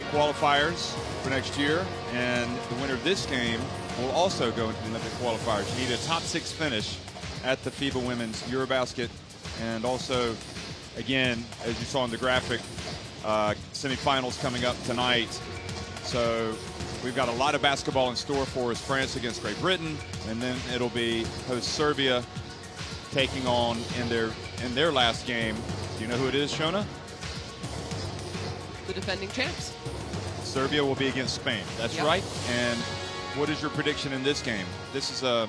qualifiers for next year, and the winner of this game will also go into the Olympic qualifiers. You need a top 6 finish at the FIBA Women's EuroBasket, and also, again, as you saw in the graphic, semifinals coming up tonight. So we've got a lot of basketball in store for us. France against Great Britain, and then it'll be host Serbia taking on in their last game. Do you know who it is, Shona? The defending champs. Serbia will be against Spain. That's right. And what is your prediction in this game? This is a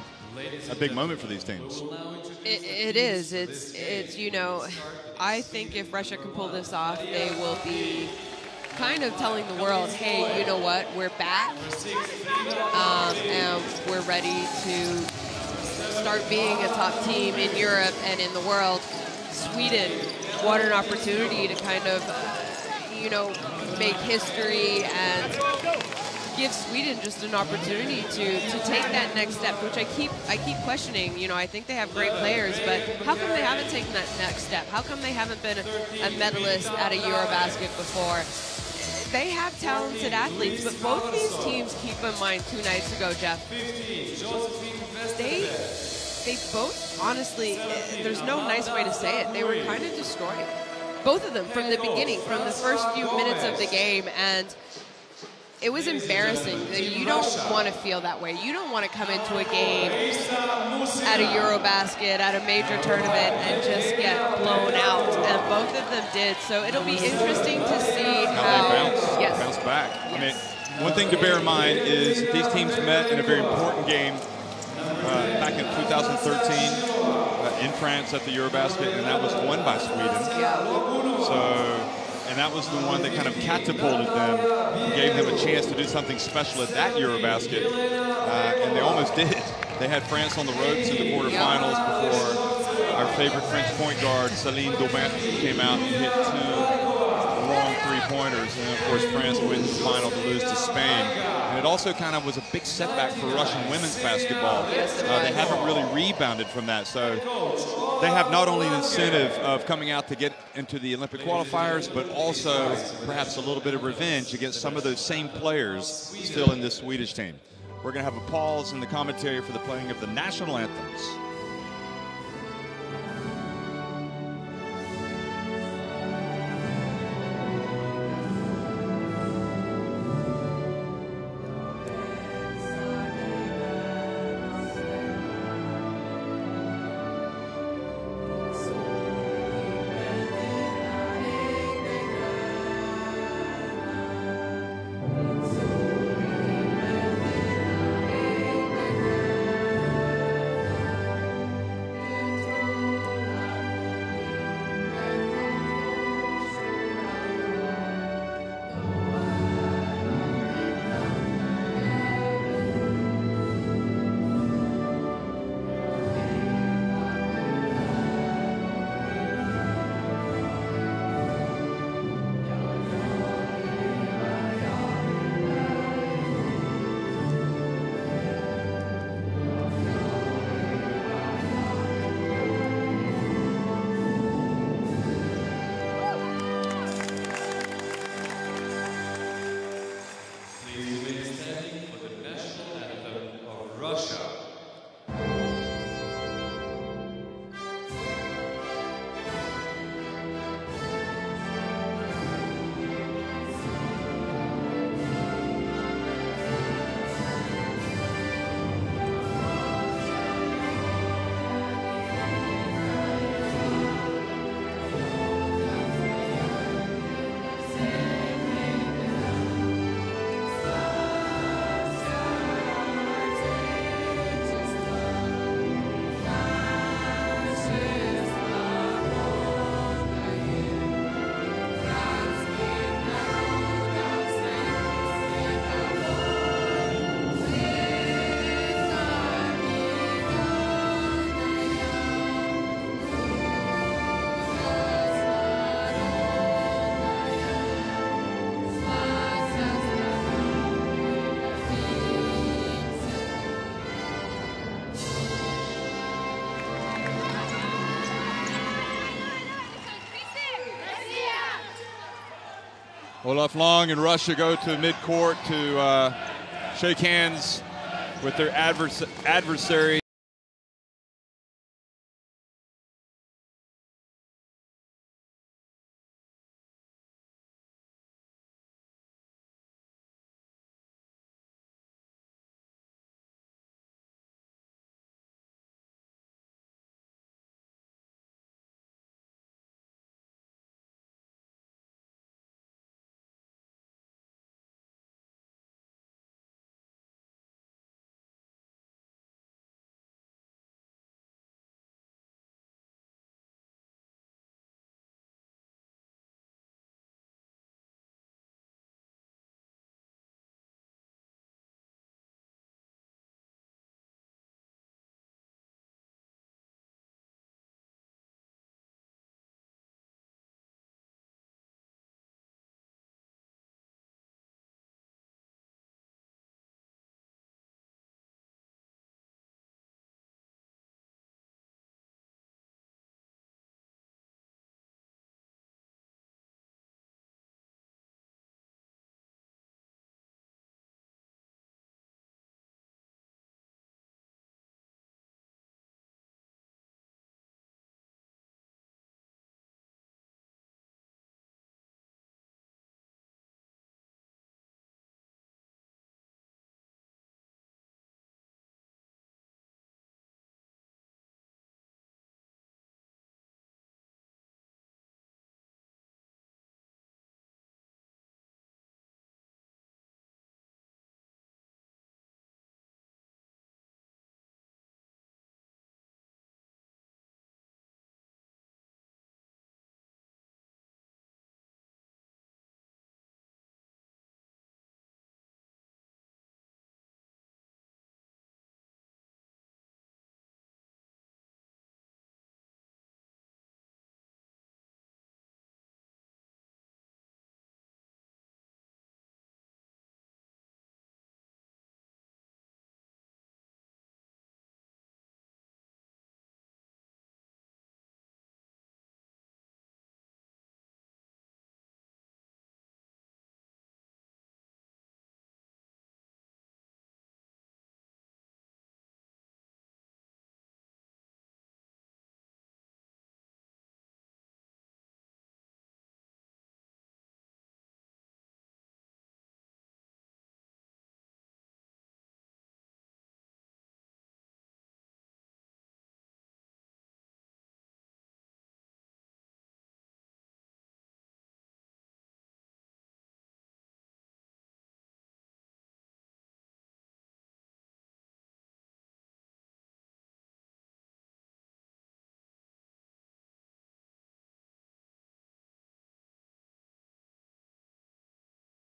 big moment for these teams. It is. It's you know, I think if Russia can pull this off, they will be kind of telling the world, hey, you know what, we're back, and we're ready to start being a top team in Europe and in the world. Sweden, what an opportunity to kind of, you know, make history and give Sweden just an opportunity to take that next step, which I keep questioning. You know, I think they have great players, but how come they haven't taken that next step? How come they haven't been a medalist at a EuroBasket before? They have talented athletes, but both these teams, keep in mind 2 nights ago, Jeff, they both, honestly, there's no nice way to say it, they were kind of destroyed. Both of them from the beginning, from the first few minutes of the game, and it was embarrassing. You don't want to feel that way. You don't want to come into a game at a EuroBasket, at a major tournament, and just get blown out. And both of them did. So it'll be interesting to see how they bounce back. Yes. I mean, one thing to bear in mind is that these teams met in a very important game back in 2013 in France at the EuroBasket, and that was won by Sweden. And that was the one that kind of catapulted them, gave them a chance to do something special at that EuroBasket, and they almost did. They had France on the ropes in the quarterfinals before our favorite French point guard, Céline Daubin, came out and hit 2 long 3-pointers, and of course France wins the final to lose to Spain. And it also kind of was a big setback for Russian women's basketball. They haven't really rebounded from that, so they have not only the incentive of coming out to get into the Olympic qualifiers, but also perhaps a little bit of revenge against some of those same players still in this Swedish team. We're going to have a pause in the commentary for the playing of the national anthems. Olaf Long and Russia go to midcourt to shake hands with their adversary.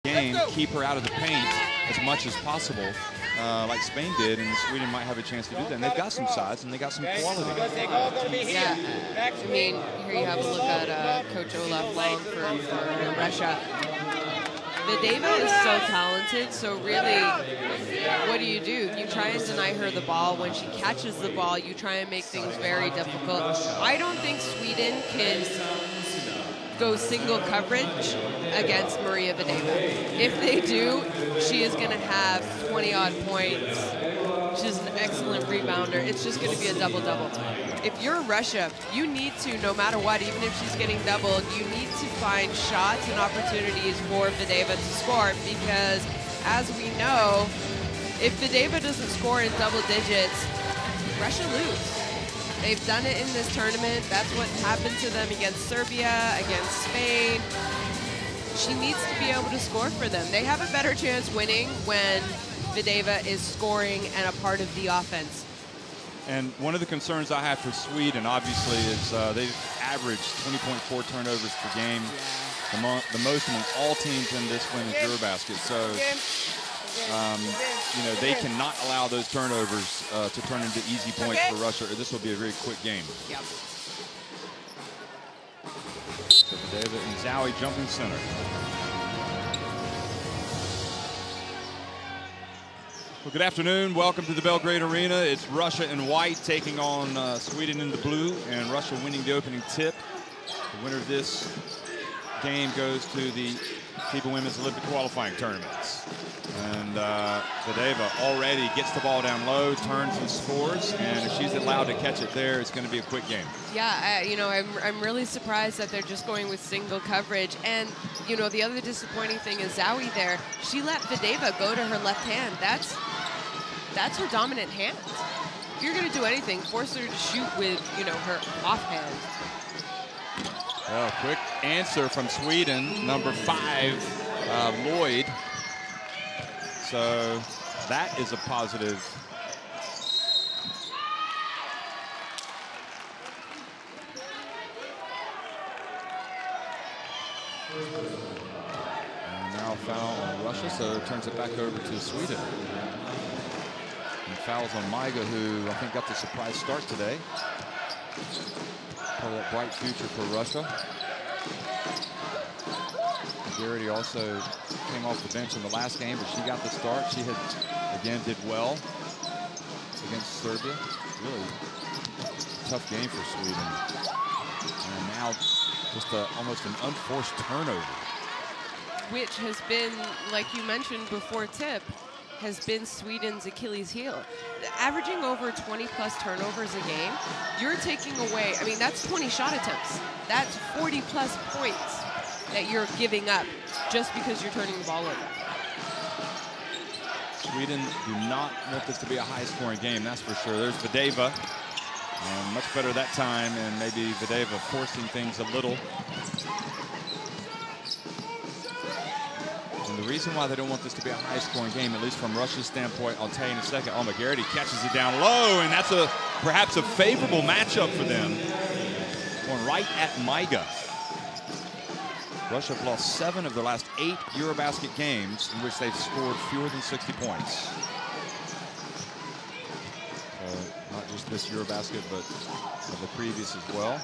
Game, keep her out of the paint as much as possible, like Spain did, and Sweden might have a chance to do that. And they've got some size and they got some quality. Yeah, I mean, here you have a look at Coach Olaf Long for Russia. Videva is so talented, so really, what do? You try and deny her the ball. When she catches the ball, you try and make things very difficult. I don't think Sweden can go single coverage against Maria Videva. If they do, she is going to have 20-odd points. She's an excellent rebounder. It's just going to be a double-double. If you're Russia, you need to, no matter what, even if she's getting doubled, you need to find shots and opportunities for Videva to score, because as we know, if Videva doesn't score in double digits, Russia lose. They've done it in this tournament. That's what happened to them against Serbia, against Spain. She needs to be able to score for them. They have a better chance winning when Videva is scoring and a part of the offense. And one of the concerns I have for Sweden, obviously, is they've averaged 20.4 turnovers per game, the most among all teams in this women's EuroBasket. So, you know, they cannot allow those turnovers to turn into easy points for Russia, or this will be a very quick game. Yep. So Videva and Zowie jumping center. Well, good afternoon. Welcome to the Belgrade Arena. It's Russia in white taking on Sweden in the blue, and Russia winning the opening tip. The winner of this game goes to the FIBA Women's Olympic qualifying tournaments. And Videva already gets the ball down low, turns and scores. And if she's allowed to catch it there, it's going to be a quick game. Yeah, you know, I'm really surprised that they're just going with single coverage. And, you know, the other disappointing thing is Zowie there. She let Videva go to her left hand. That's her dominant hand. If you're going to do anything, force her to shoot with, you know, her offhand. Well, quick answer from Sweden, number 5, Lloyd. So that is a positive. And now foul on Russia, so it turns it back over to Sweden. And fouls on Maiga, who I think got the surprise start today. Part of that bright future for Russia. Garrity also came off the bench in the last game, but she got the start. She had, again, did well against Serbia. Really tough game for Sweden. And now just almost an unforced turnover. Which has been, like you mentioned before tip, has been Sweden's Achilles heel. Averaging over 20-plus turnovers a game, you're taking away, I mean, that's 20 shot attempts. That's 40-plus points that you're giving up just because you're turning the ball over. Sweden do not want this to be a high-scoring game, that's for sure. There's Videva, much better that time, and maybe Videva forcing things a little. And the reason why they don't want this to be a high-scoring game, at least from Russia's standpoint, I'll tell you in a second. Oh, Garrity catches it down low, and that's perhaps a favorable matchup for them. Going right at Maiga. Russia have lost 7 of their last 8 EuroBasket games in which they've scored fewer than 60 points. So not just this EuroBasket, but the previous as well.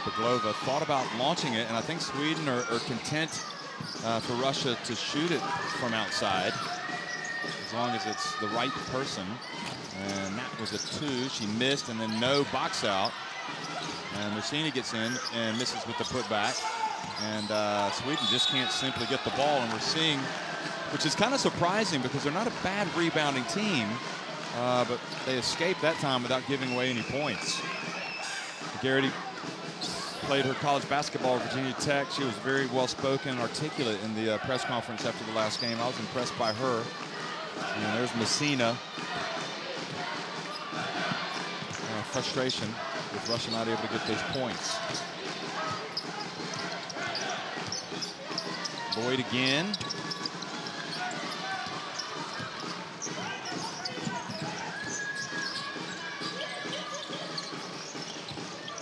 Baglova thought about launching it, and I think Sweden are content for Russia to shoot it from outside, as long as it's the right person. And that was a 2. She missed, and then no box out. And Messina gets in and misses with the putback. And Sweden just can't simply get the ball. And we're seeing, which is kind of surprising because they're not a bad rebounding team, but they escaped that time without giving away any points. Garrity played her college basketball at Virginia Tech. She was very well-spoken and articulate in the press conference after the last game. I was impressed by her. And there's Messina. Frustration with Russia not able to get those points. Lloyd again.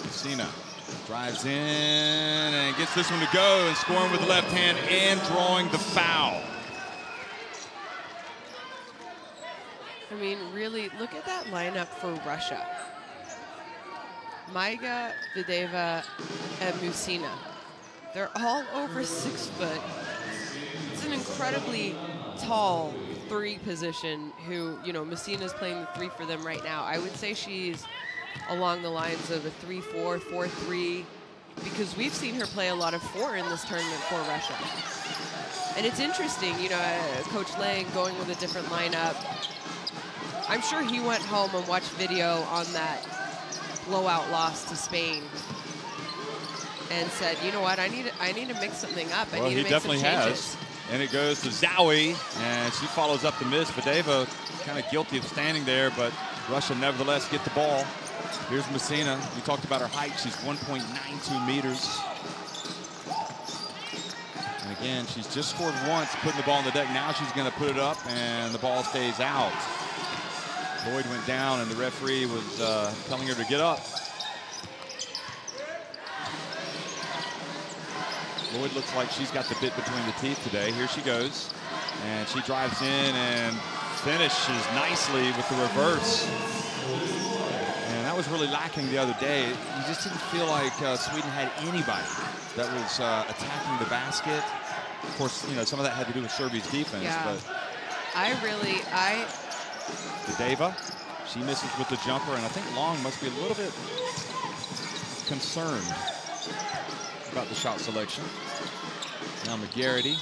Messina drives in and gets this one to go and scoring with the left hand and drawing the foul. I mean, really, look at that lineup for Russia. Maiga, Videva, and Messina. They're all over 6 foot. It's an incredibly tall 3 position who, you know, Messina's playing the 3 for them right now. I would say she's along the lines of a 3-4, 4-3, because we've seen her play a lot of 4 in this tournament for Russia. And it's interesting, you know, Coach Lang going with a different lineup. I'm sure he went home and watched video on that blowout loss to Spain and said, you know what, I need to mix something up. I need to make some changes. He definitely has. And it goes to Zowie, and she follows up the miss. Videva kind of guilty of standing there, but Russia nevertheless get the ball. Here's Messina. We talked about her height. She's 1.92 meters. And again, she's just scored once, putting the ball on the deck. Now she's going to put it up, and the ball stays out. Lloyd went down, and the referee was telling her to get up. Lloyd looks like she's got the bit between the teeth today. Here she goes, and she drives in and finishes nicely with the reverse. And that was really lacking the other day. You just didn't feel like Sweden had anybody that was attacking the basket. Of course, you know, some of that had to do with Serbia's defense. Yeah. But Videva, she misses with the jumper, and I think Long must be a little bit concerned about the shot selection. Now McGarity.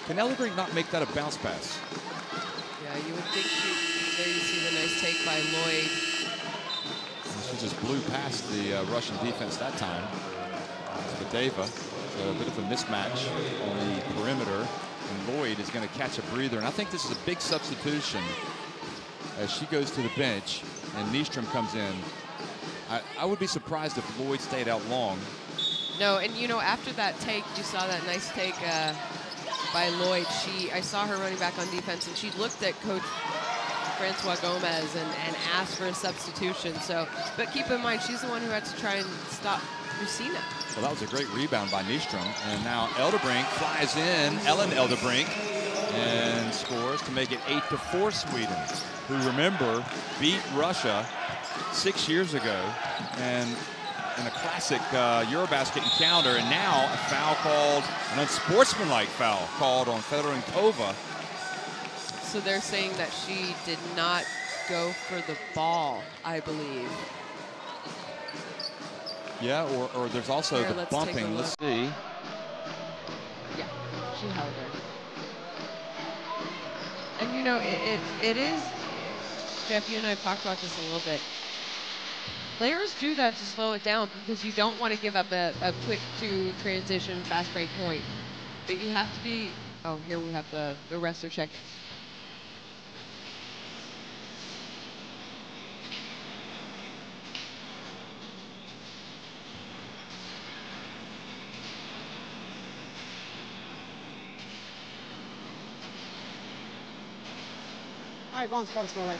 Can Elderbrink not make that a bounce pass? Yeah, you would think there you see the nice take by Lloyd. She just blew past the Russian defense that time. Videva, so a bit of a mismatch on the perimeter. And Lloyd is going to catch a breather. And I think this is a big substitution as she goes to the bench and Nystrom comes in. I would be surprised if Lloyd stayed out long. No, and you know, after that take, you saw that nice take by Lloyd. I saw her running back on defense, and she looked at Coach Francois Gomez and asked for a substitution. So, but keep in mind, she's the one who had to try and stop Lucina. Well, that was a great rebound by Nystrom. And now Elderbrink flies in, Ellen Elderbrink, and scores to make it 8-4 Sweden, who, remember, beat Russia 6 years ago and in a classic EuroBasket encounter. And now a foul called, an unsportsmanlike foul called on Fedorenkova. So they're saying that she did not go for the ball, I believe. Yeah, or there's also the bumping. Let's see. Yeah, she held her. And you know, it is, Jeff, you and I have talked about this a little bit. Players do that to slow it down because you don't want to give up a quick to transition fast break point. But you have to be, oh, here we have the refs are checking. All right, bounce, go right.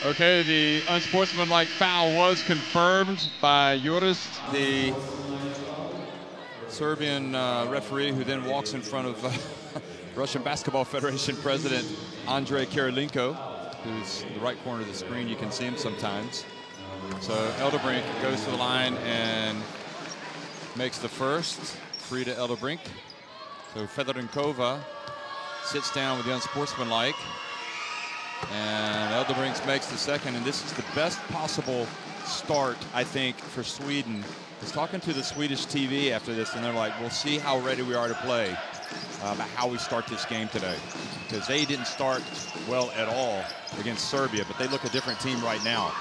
Okay, the unsportsmanlike foul was confirmed by Jurist. The Serbian referee, who then walks in front of Russian Basketball Federation President Andrei Kirilenko, who's in the right corner of the screen. You can see him sometimes. So Elderbrink goes to the line and makes the first. Free to Elderbrink. So Fedorenkova sits down with the unsportsmanlike. And Elderbrink makes the second. And this is the best possible start, I think, for Sweden. I was talking to the Swedish TV after this, and they're like, we'll see how ready we are to play about how we start this game today. Because they didn't start well at all against Serbia, but they look a different team right now.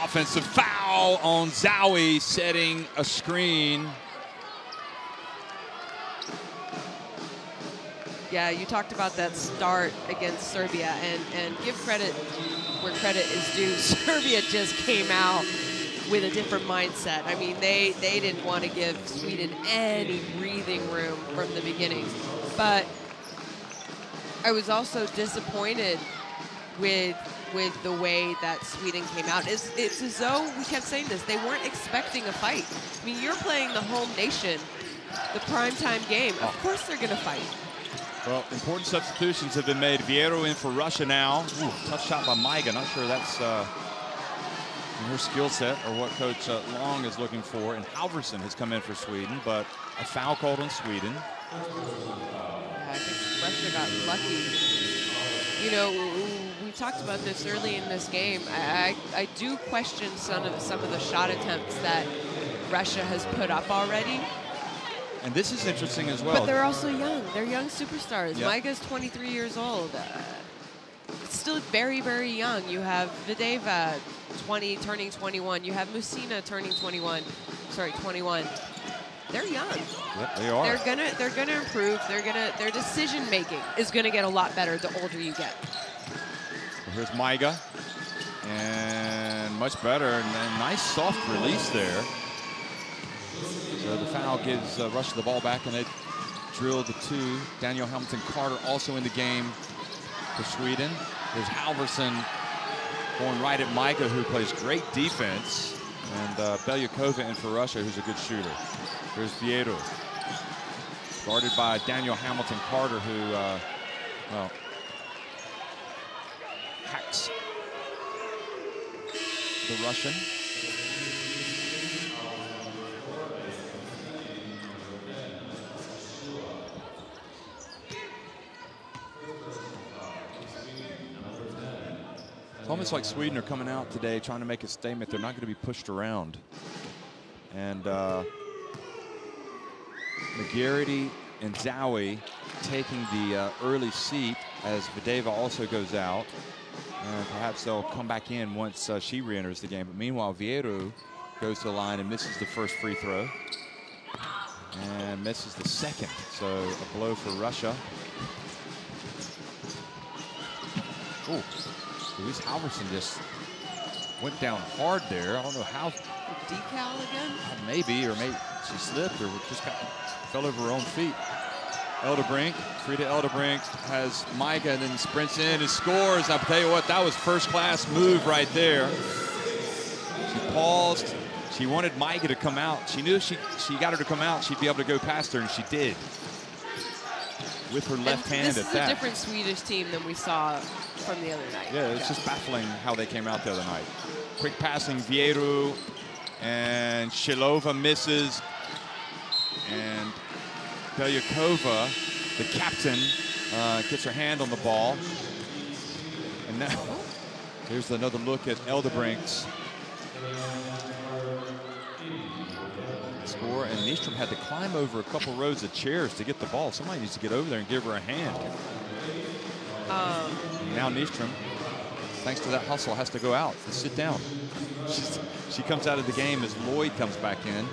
Offensive foul on Zowie, setting a screen. Yeah, you talked about that start against Serbia, and give credit where credit is due. Serbia just came out with a different mindset. I mean, they didn't want to give Sweden any breathing room from the beginning. But I was also disappointed with the way that Sweden came out. It's as though, we kept saying this, they weren't expecting a fight. I mean, you're playing the home nation, the primetime game. Of course they're going to fight. Well, important substitutions have been made. Vieiro in for Russia now. Ooh, tough shot by Maiga. Not sure that's in her skill set or what Coach Long is looking for. And Halverson has come in for Sweden, but a foul called on Sweden. Yeah, I think Russia got lucky. You know, we talked about this early in this game. I do question some of the shot attempts that Russia has put up already. And this is interesting as well. But they're also young. They're young superstars. Yep. Maiga's 23 years old. It's still very, very young. You have Videva, 20, turning 21. You have Musina turning 21. Sorry, 21. They're young. Yep, they are. They're gonna improve. Their decision making is gonna get a lot better the older you get. Well, here's Maiga, and much better. And a nice soft release there. So the foul gives Russia the ball back, and they drill the two. Daniel Hamilton-Carter also in the game for Sweden. There's Halverson going right at Maiga, who plays great defense, and Belyakova in for Russia, who's a good shooter. There's Vieiro, guarded by Daniel Hamilton-Carter, who, well, hacks the Russian. almost like Sweden are coming out today trying to make a statement. They're not going to be pushed around. And McGarity and Zowie taking the early seat as Videva also goes out. And perhaps they'll come back in once she re-enters the game. But meanwhile, Vieru goes to the line and misses the first free throw. And misses the second. So a blow for Russia. Oh, Louise Halverson just went down hard there. I don't know how. Decal again? Maybe, or maybe she slipped or just fell over her own feet. Eldebrink, Frida Eldebrink has Micah and then sprints in and scores. I'll tell you what, that was first-class move right there. She paused. She wanted Micah to come out. She knew she got her to come out, she'd be able to go past her, and she did. With her left hand at that. This is a different Swedish team than we saw from the other night. Yeah, it's just baffling how they came out the other night. Quick passing, Vieru, and Shilova misses. And Belyakova, the captain, gets her hand on the ball. And now, here's another look at Eldebrink's score. And Nystrom had to climb over a couple rows of chairs to get the ball. Somebody needs to get over there and give her a hand. Now Nystrom, thanks to that hustle, has to go out and sit down. She comes out of the game as Lloyd comes back in.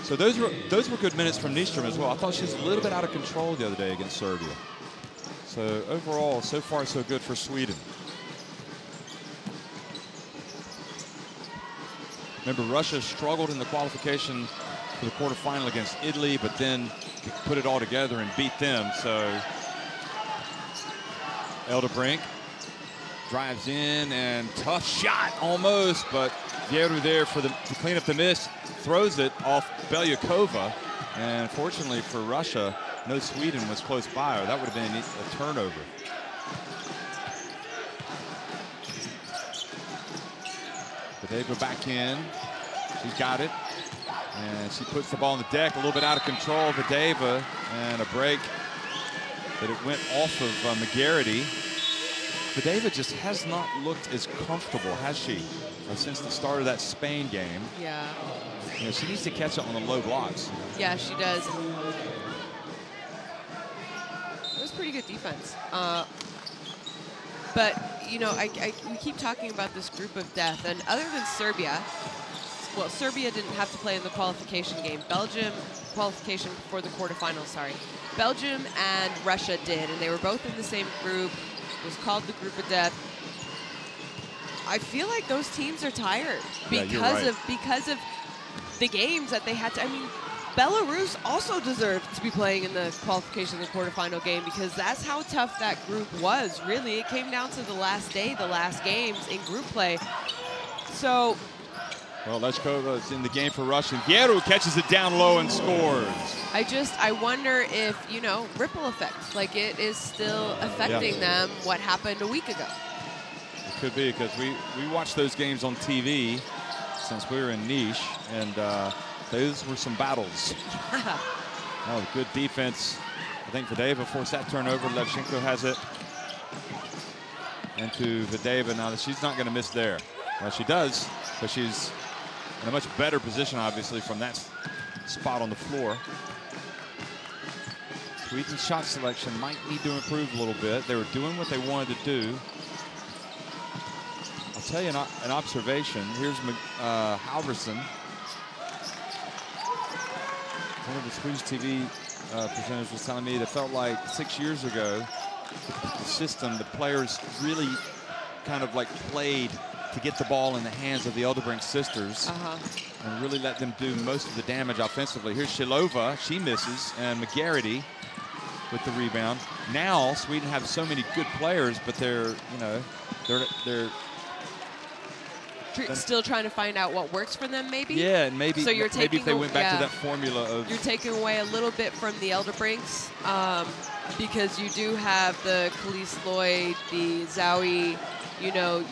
So those were good minutes from Nystrom as well. I thought she was a little bit out of control the other day against Serbia. So overall, so far so good for Sweden. Remember, Russia struggled in the qualification for the quarterfinal against Italy, but then put it all together and beat them. So Eldebrink drives in and tough shot almost, but Vieru there to clean up the miss, throws it off Belyakova, and fortunately for Russia, no Sweden was close by, or that would have been a turnover. But they go back in. She's got it, and she puts the ball on the deck, a little bit out of control. Videva, and a break, but it went off of McGarity. Videva just has not looked as comfortable, has she, since the start of that Spain game? Yeah. You know, she needs to catch it on the low blocks. Yeah, she does. It was pretty good defense. But, you know, we keep talking about this group of death, and other than Serbia, well, Serbia didn't have to play in the qualification game. Belgium, qualification for the quarterfinals, sorry. Belgium and Russia did, and they were both in the same group. It was called the group of death. I feel like those teams are tired because of the games that they had to. I mean, Belarus also deserved to be playing in the qualification of the quarterfinal game because that's how tough that group was. Really, it came down to the last day, the last games in group play. So, well, Leshkova is in the game for Russia. Vieru catches it down low and scores. I wonder if, you know, ripple effect, like it is still affecting them what happened a week ago. It could be, because we watched those games on TV since we were in Niche, and those were some battles. Oh, good defense. I think Videva forced that turnover. Levchenko has it. And to Videva. Now, she's not going to miss there. Well, she does, but she's in a much better position, obviously, from that spot on the floor. Sweden's shot selection might need to improve a little bit. They were doing what they wanted to do. I'll tell you an observation. Here's Halverson. One of the Swedish TV presenters was telling me that felt like 6 years ago, the system, the players really kind of like played to get the ball in the hands of the Eldebrink sisters and really let them do most of the damage offensively. Here's Shilova, she misses, and McGarity with the rebound. Now Sweden have so many good players, but they're still trying to find out what works for them, maybe. Yeah, and maybe so maybe if they went back to that formula of. You're taking away a little bit from the Elderbrinks because you do have the Khalees Lloyd, the Zowie. You know,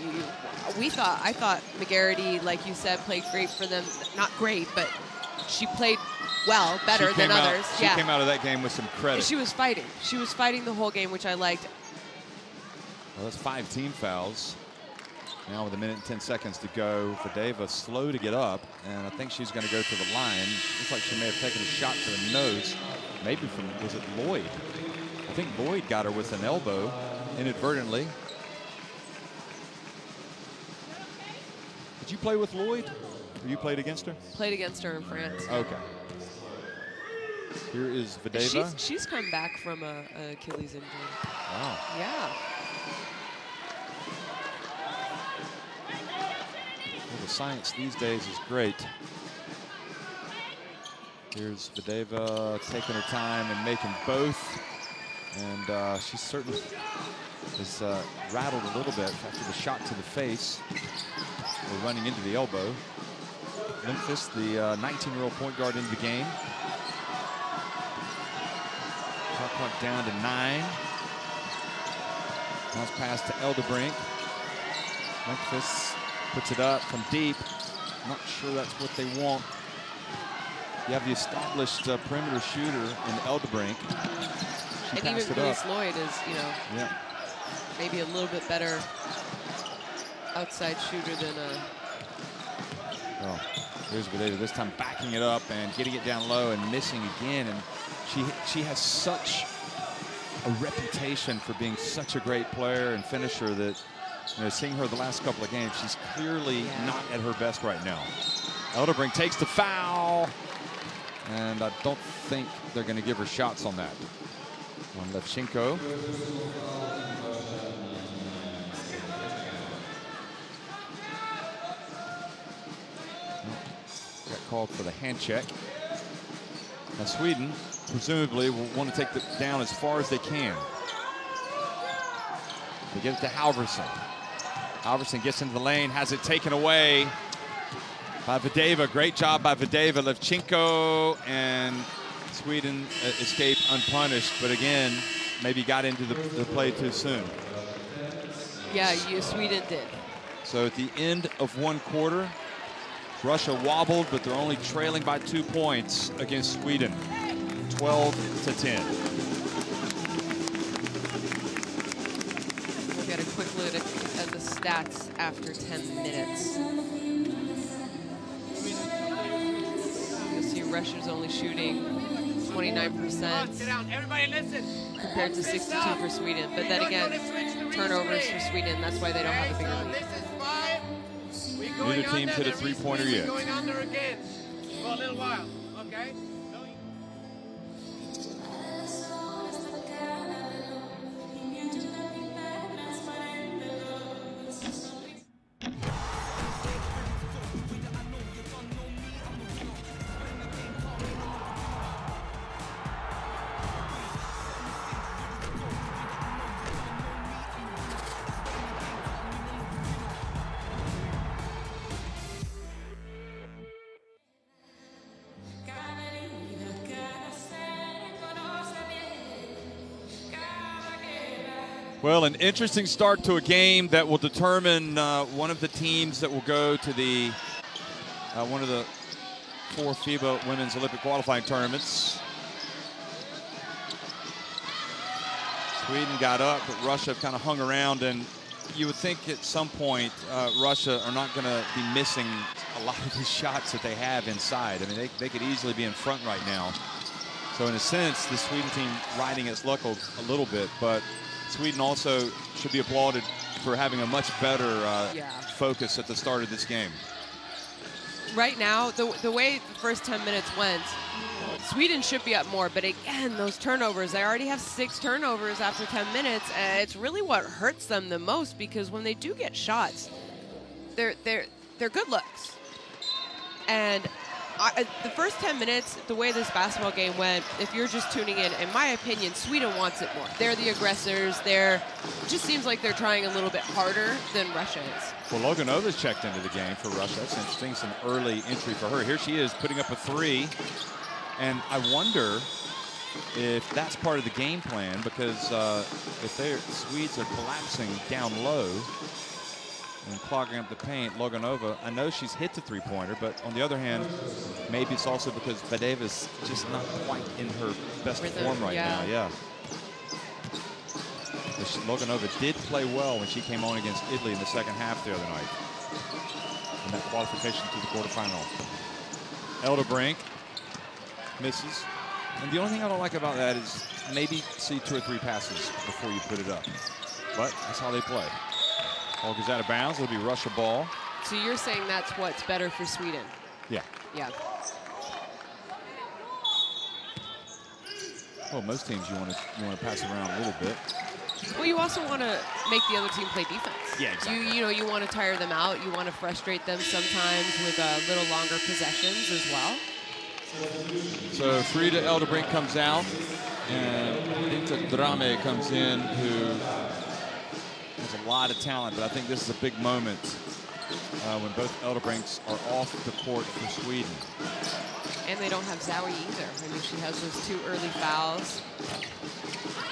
I thought McGarity, like you said, played great for them. Not great, but she played well, better than others. She came out of that game with some credit. She was fighting. She was fighting the whole game, which I liked. Well, that's 5 team fouls. Now with 1 minute and 10 seconds to go, Fadeva slow to get up, and I think she's going to go to the line. Looks like she may have taken a shot to the nose, maybe from, was it Lloyd? I think Lloyd got her with an elbow inadvertently. Did you play with Lloyd? Or you played against her? Played against her in France. Okay. Here is Fadeva. She's come back from a Achilles injury. Wow. Yeah. Well, the science these days is great. Here's Fadeva taking her time and making both. And she certainly is rattled a little bit after the shot to the face. We're running into the elbow. Memphis, the 19-year-old point guard, into the game. Shot clock down to 9. Bounce pass to Eldebrink. Memphis puts it up from deep. Not sure that's what they want. You have the established perimeter shooter in Eldebrink. And even Grace Lloyd is, you know, maybe a little bit better outside shooter than Oh, here's Fadeva this time backing it up and getting it down low and missing again. And she has such a reputation for being such a great player and finisher that, you know, seeing her the last couple of games, she's clearly not at her best right now. Eldebrink takes the foul, and I don't think they're going to give her shots on that. On Levchenko. Got called for the hand check. Now Sweden presumably will want to take it down as far as they can. They get it to Halverson. Halverson gets into the lane, has it taken away by Fadeva. Great job by Fadeva. Levchenko and Sweden escaped unpunished, but again, maybe got into the play too soon. Yeah, Sweden did. So at the end of one quarter, Russia wobbled, but they're only trailing by 2 points against Sweden, 12-10. We'll get a quick look at the stats after 10 minutes. You'll see Russia's only shooting 29% compared to 62 for Sweden. But then again, turnovers for Sweden. That's why they don't have a bigger lead. Neither team's hit a three-pointer yet. Going under again for a little while, okay? Well, an interesting start to a game that will determine one of the teams that will go to the one of the 4 FIBA Women's Olympic qualifying tournaments. Sweden got up, but Russia kind of hung around, and you would think at some point Russia are not going to be missing a lot of these shots that they have inside. I mean, they could easily be in front right now. So in a sense, the Sweden team riding its luck a little bit, but Sweden also should be applauded for having a much better focus at the start of this game. Right now, the way the first 10 minutes went, Sweden should be up more. But again, those turnovers, they already have 6 turnovers after 10 minutes. It's really what hurts them the most, because when they do get shots, they're good looks. And the first 10 minutes, the way this basketball game went, if you're just tuning in my opinion, Sweden wants it more. They're the aggressors. It just seems like they're trying a little bit harder than Russia is. Well, Loganova's checked into the game for Russia. That's interesting, some early entry for her. Here she is putting up a 3. And I wonder if that's part of the game plan, because if the Swedes are collapsing down low and clogging up the paint, Loganova, I know she's hit the three-pointer, but on the other hand, maybe it's also because Fadeva's just not quite in her best form right now. Yeah. Loganova did play well when she came on against Italy in the second half the other night in that qualification to the quarterfinal. Elderbrink misses. And the only thing I don't like about that is maybe see 2 or 3 passes before you put it up. But that's how they play. Ball goes out of bounds. It'll be Russia ball. So you're saying that's what's better for Sweden? Yeah. Yeah. Well, most teams you want to pass around a little bit. Well, you also want to make the other team play defense. Yeah, exactly. You want to tire them out. You want to frustrate them sometimes with little longer possessions as well. So Frida Elderbrink comes out, and Inta Drame comes in, who has a lot of talent, but I think this is a big moment when both Elderbrinks are off the court for Sweden. And they don't have Zowie either. I mean, she has those 2 early fouls.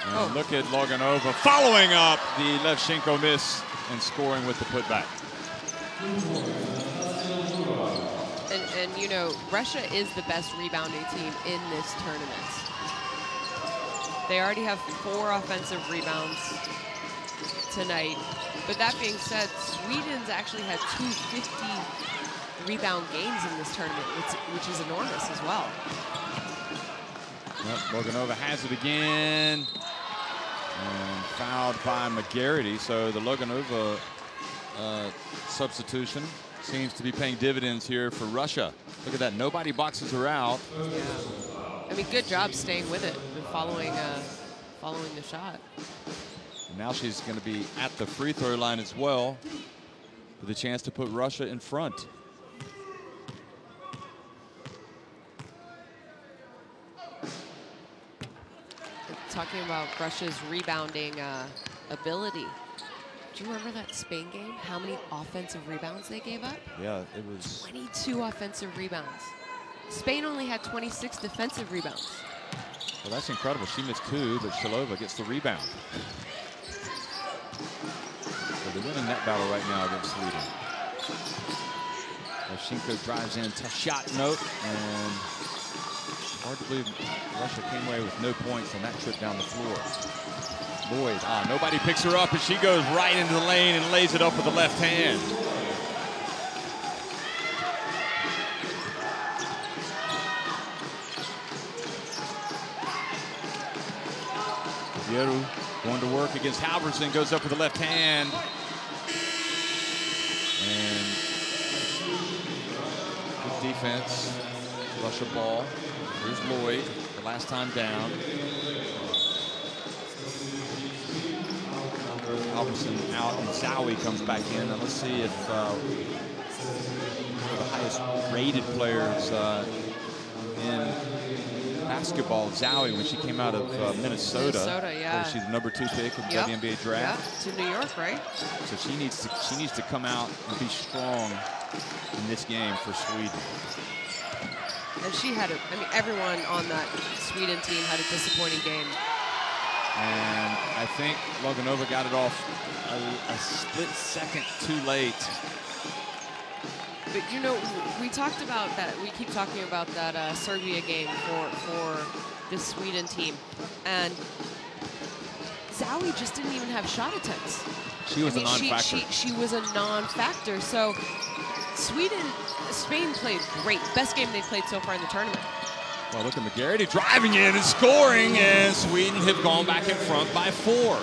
And look at Loganova following up the Levchenko miss and scoring with the putback. And you know, Russia is the best rebounding team in this tournament. They already have 4 offensive rebounds tonight. But that being said, Sweden's actually had 2 50 rebound games in this tournament, which is enormous as well. Yep, Loganova has it again. And fouled by McGarity. So the Loganova substitution seems to be paying dividends here for Russia. Look at that, nobody boxes her out. Yeah. I mean, good job staying with it and following the shot. And now she's going to be at the free throw line as well with a chance to put Russia in front. Talking about Russia's rebounding ability. Do you remember that Spain game? How many offensive rebounds they gave up? Yeah, it was 22 offensive rebounds. Spain only had 26 defensive rebounds. Well, that's incredible. She missed 2, but Shalova gets the rebound. So they're winning that battle right now against Sweden. Levchenko drives in, tough shot note, and hard to believe Russia came away with no points on that trip down the floor. Lloyd, nobody picks her up, and she goes right into the lane and lays it up with the left hand. Yeru going to work against Halverson, goes up with the left hand. And good defense. Russia ball. Here's Lloyd, the last time down. Halverson out, and Zowie comes back in. Now let's see if one of the highest rated players in basketball, Zowie, when she came out of Minnesota. Yeah. She's the #2 pick in the WNBA draft. Yep, to New York, right? So she needs to come out and be strong in this game for Sweden. And she had I mean, everyone on that Sweden team had a disappointing game. And I think Loganova got it off a split second too late. But you know, we talked about that. We keep talking about that Serbia game for the Sweden team, and Zowie just didn't even have shot attempts. She was a non-factor. She was a non-factor. So Spain played great. Best game they've played so far in the tournament. Well, look at McGarity driving in and scoring, and Sweden have gone back in front by 4.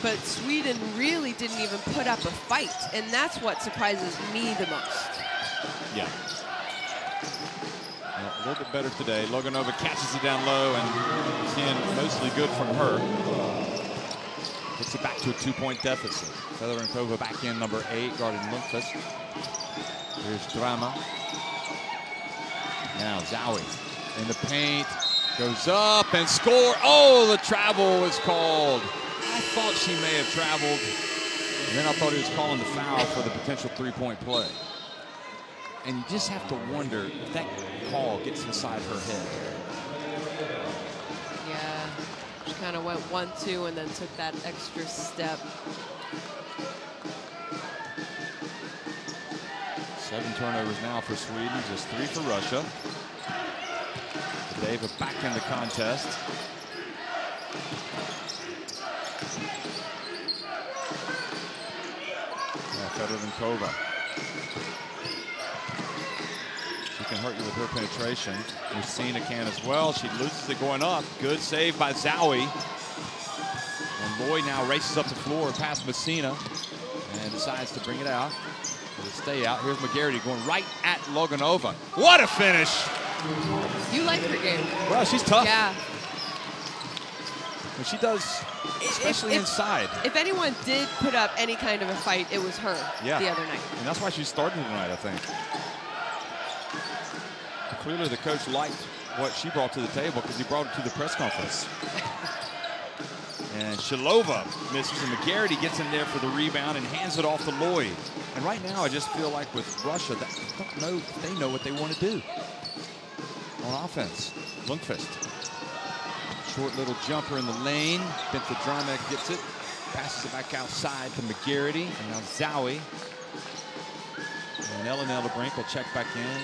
But Sweden really didn't even put up a fight, and that's what surprises me the most. Yeah. A little bit better today. Loganova catches it down low, and again, mostly good from her. Gets it back to a 2-point deficit. Fedorenkova back in, #8, guarding Memphis. Here's Drama. Now Zowie in the paint, goes up and score. Oh, the travel was called. I thought she may have traveled, and then I thought he was calling the foul for the potential 3-point play. And you just have to wonder if that call gets inside her head. Yeah, she kind of went 1-2 and then took that extra step. 7 turnovers now for Sweden, just 3 for Russia. David back in the contest. Fedorenkova. She can hurt you with her penetration. Messina can as well. She loses it going up. Good save by Zowie. And Lloyd now races up the floor past Messina and decides to bring it out. It'll stay out. Here's McGarity going right at Loganova. What a finish! You like her game. Well, she's tough. Yeah. And she does, especially inside. If anyone did put up any kind of a fight, it was her the other night. And that's why she started tonight, I think. Clearly the coach liked what she brought to the table because he brought it to the press conference. And Shalova misses, and McGarity gets in there for the rebound and hands it off to Lloyd. And right now, I just feel like with Russia, that I don't know if they know what they want to do on offense. Lundqvist. Short little jumper in the lane. Benta Dramek gets it. Passes it back outside to McGarity. And now Zowie. And Ellen Eldebrink will check back in.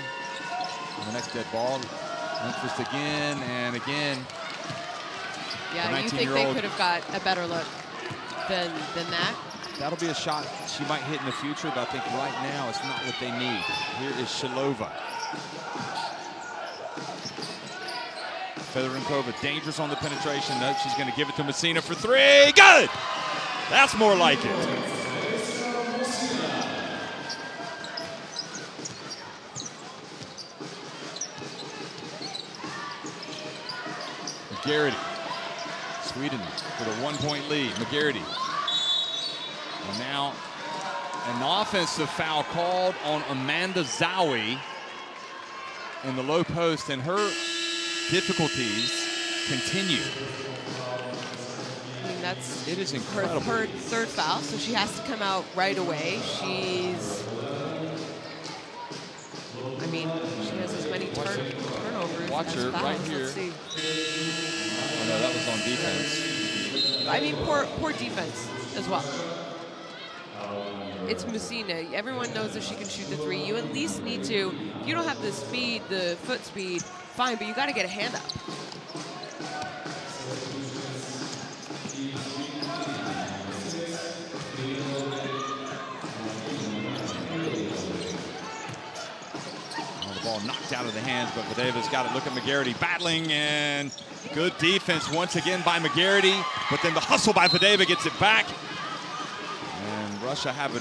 And the next dead ball. Lundqvist again and again. Yeah, you think they could have got a better look than that? That'll be a shot she might hit in the future, but I think right now it's not what they need. Here is Shalova. Fedorenkova dangerous on the penetration. Note she's going to give it to Messina for three. Good! That's more like it. McGarity. Sweden with a 1-point lead. McGarity. And now an offensive foul called on Amanda Zowie in the low post, and her difficulties continue. I mean, it is incredible. Her third foul, so she has to come out right away. I mean, she has as many turnovers Watch as her fouls. right here. Let's see. Oh, no, that was on defense. I mean, poor defense as well. It's Messina. Everyone knows that she can shoot the three. You at least need to, if you don't have the speed, the foot speed, fine, but you got to get a hand up. Ball knocked out of the hands, but Vadeva's got it. Look at McGarity battling, and good defense once again by McGarity, but then the hustle by Vadeva gets it back. And Russia have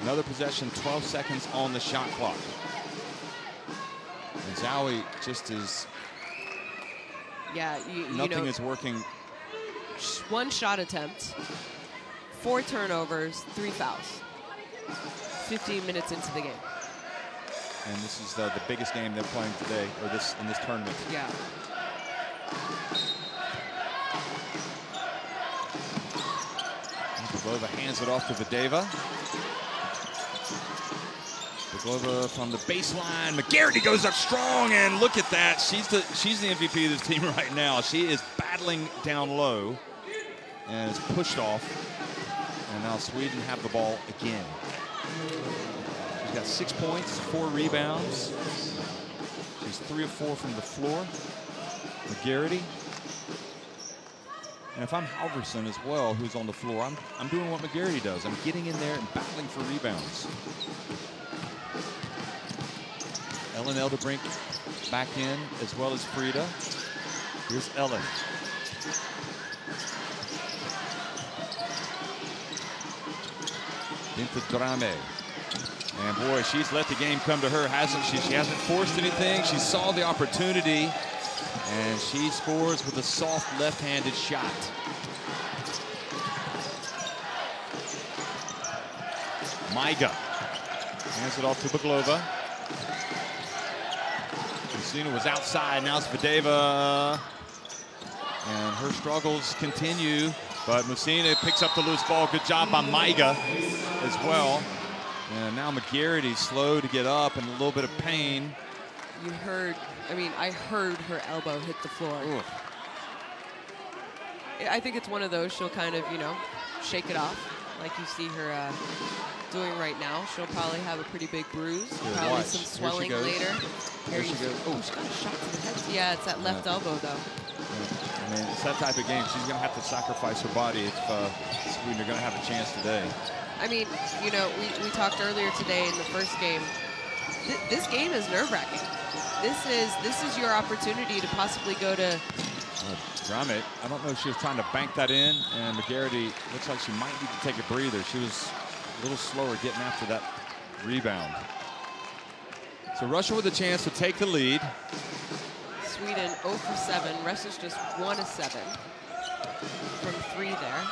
another possession, 12 seconds on the shot clock. And Zowie just is, nothing is working. One shot attempt, 4 turnovers, 3 fouls. 15 minutes into the game. And this is the biggest game they're playing today, or in this tournament. Yeah. Baglova hands it off to Vadeva. Baglova from the baseline. McGarity goes up strong, and look at that. She's the MVP of this team right now. She is battling down low and is pushed off. And now Sweden have the ball again. She's got 6 points, 4 rebounds. She's 3 of 4 from the floor. McGarity. And if I'm Halverson as well, who's on the floor, I'm doing what McGarity does. I'm getting in there and battling for rebounds. Ellen Eldebrink back in, as well as Frida. Here's Ellen. Benta Drame. And boy, she's let the game come to her, hasn't she? She hasn't forced anything. She saw the opportunity, and she scores with a soft left-handed shot. Maiga hands it off to Baglova. Messina was outside, now it's Vadeva. And her struggles continue, but Messina picks up the loose ball. Good job by Maiga as well. And now McGarity slow to get up and a little bit of pain. You heard, I heard her elbow hit the floor. Ooh. I think it's one of those, she'll kind of, shake it off like you see her doing right now. She'll probably have a pretty big bruise, probably some swelling later. Here she goes. Oh, she got a shot to the head. Yeah, it's that left elbow, though. I mean, it's that type of game. She's going to have to sacrifice her body if Sweden are going to have a chance today. I mean, you know, we talked earlier today in the first game. This game is nerve-wracking. This is your opportunity to possibly go to. Drummond, I don't know if she was trying to bank that in, and McGarity looks like she might need to take a breather. She was a little slower getting after that rebound. So Russia with a chance to take the lead. Sweden 0 for 7. Russia's just 1 of 7 from 3 there.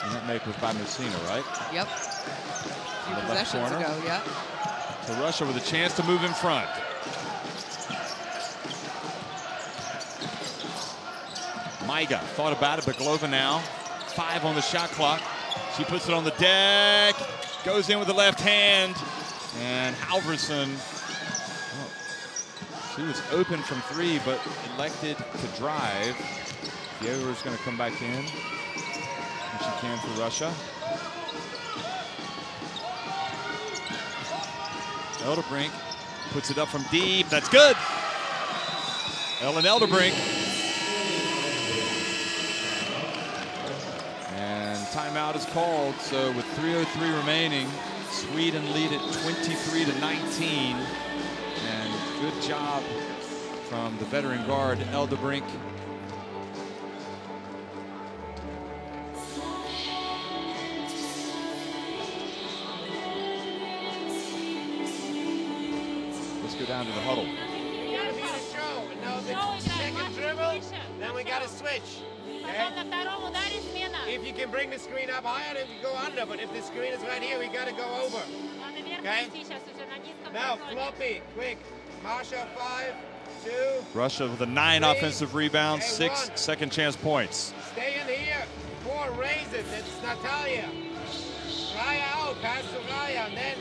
And that make was by Messina, right? Yep. A few possessions ago, yep. So Russia with a chance to move in front. Maiga thought about it, but Glova now. 5 on the shot clock. She puts it on the deck, goes in with the left hand, and Halverson, she was open from 3, but elected to drive. Diover's going to come back in, and she can for Russia. Elderbrink puts it up from deep. That's good. Ellen Elderbrink. And timeout is called. So with 3:03 remaining, Sweden lead at 23-19. And good job from the veteran guard, Elderbrink. Go down to the huddle. We gotta be in a show. And now the second dribble, then we gotta switch. Okay? If you can bring the screen up higher, then you go under. But if the screen is right here, we gotta go over. Okay? Now, floppy, quick. Marsha, 5, 2. Russia with a 9 offensive rebounds, Okay, 6 1. second chance points. Stay in here. 4 raises. It's Natalia. Raya out. Pass to Raya. And then.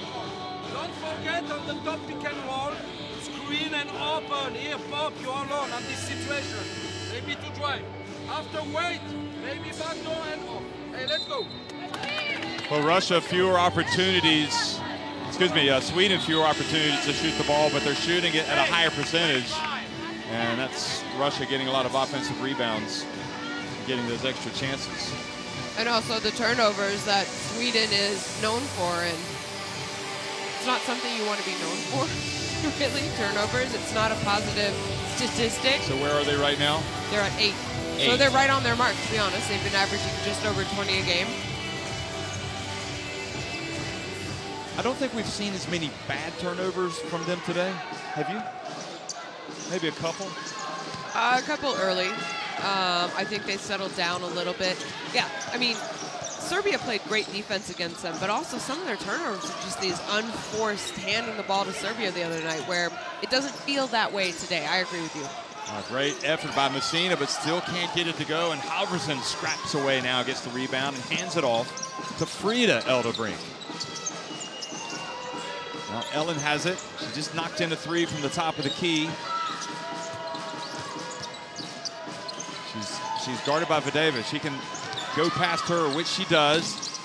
Don't forget on the top pick and roll, screen and open. Here, Pop, you're alone on this situation. Maybe to drive. After wait, maybe back door and off. Hey, let's go. Well, Russia fewer opportunities. Excuse me, Sweden fewer opportunities to shoot the ball, but they're shooting it at a higher percentage. And that's Russia getting a lot of offensive rebounds, getting those extra chances. And also the turnovers that Sweden is known for, and it's not something you want to be known for, really, turnovers. It's not a positive statistic. So where are they right now? They're at 8. So they're right on their mark, to be honest. They've been averaging just over 20 a game. I don't think we've seen as many bad turnovers from them today. Have you? Maybe a couple? A couple early. I think they settled down a little bit. Yeah, I mean, Serbia played great defense against them, but also some of their turnovers are just these unforced handing the ball to Serbia the other night, where it doesn't feel that way today. I agree with you. Great effort by Messina, but still can't get it to go. And Halverson scraps away now, gets the rebound, and hands it off to Frida Elderbrink. Now Ellen has it. She just knocked in a 3 from the top of the key. She's guarded by Vadeva. She can go past her, which she does,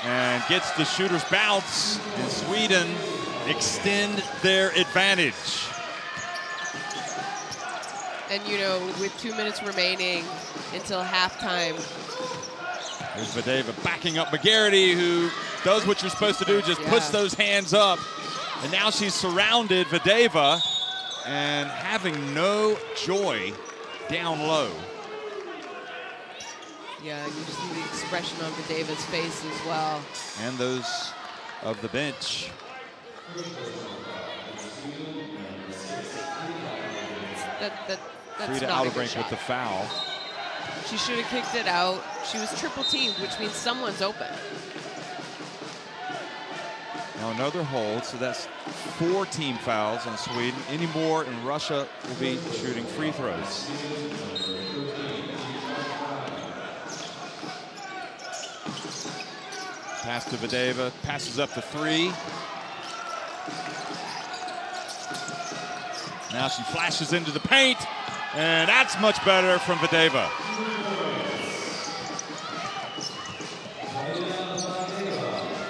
and gets the shooter's bounce, and Sweden extend their advantage. And, you know, with 2 minutes remaining until halftime. There's Vadeva backing up McGarity, who does what you're supposed to do, just puts those hands up. And now she's surrounded, Vadeva, and having no joy down low. Yeah, you see the expression on Vadeva's face as well. And those of the bench. That's Frida not a good Elderbrink shot. with the foul. She should have kicked it out. She was triple teamed, which means someone's open. Now another hold, so that's 4 team fouls on Sweden. Any more, and Russia will be shooting free throws. Pass to Vadeva, passes up to 3. Now she flashes into the paint, and that's much better from Vadeva.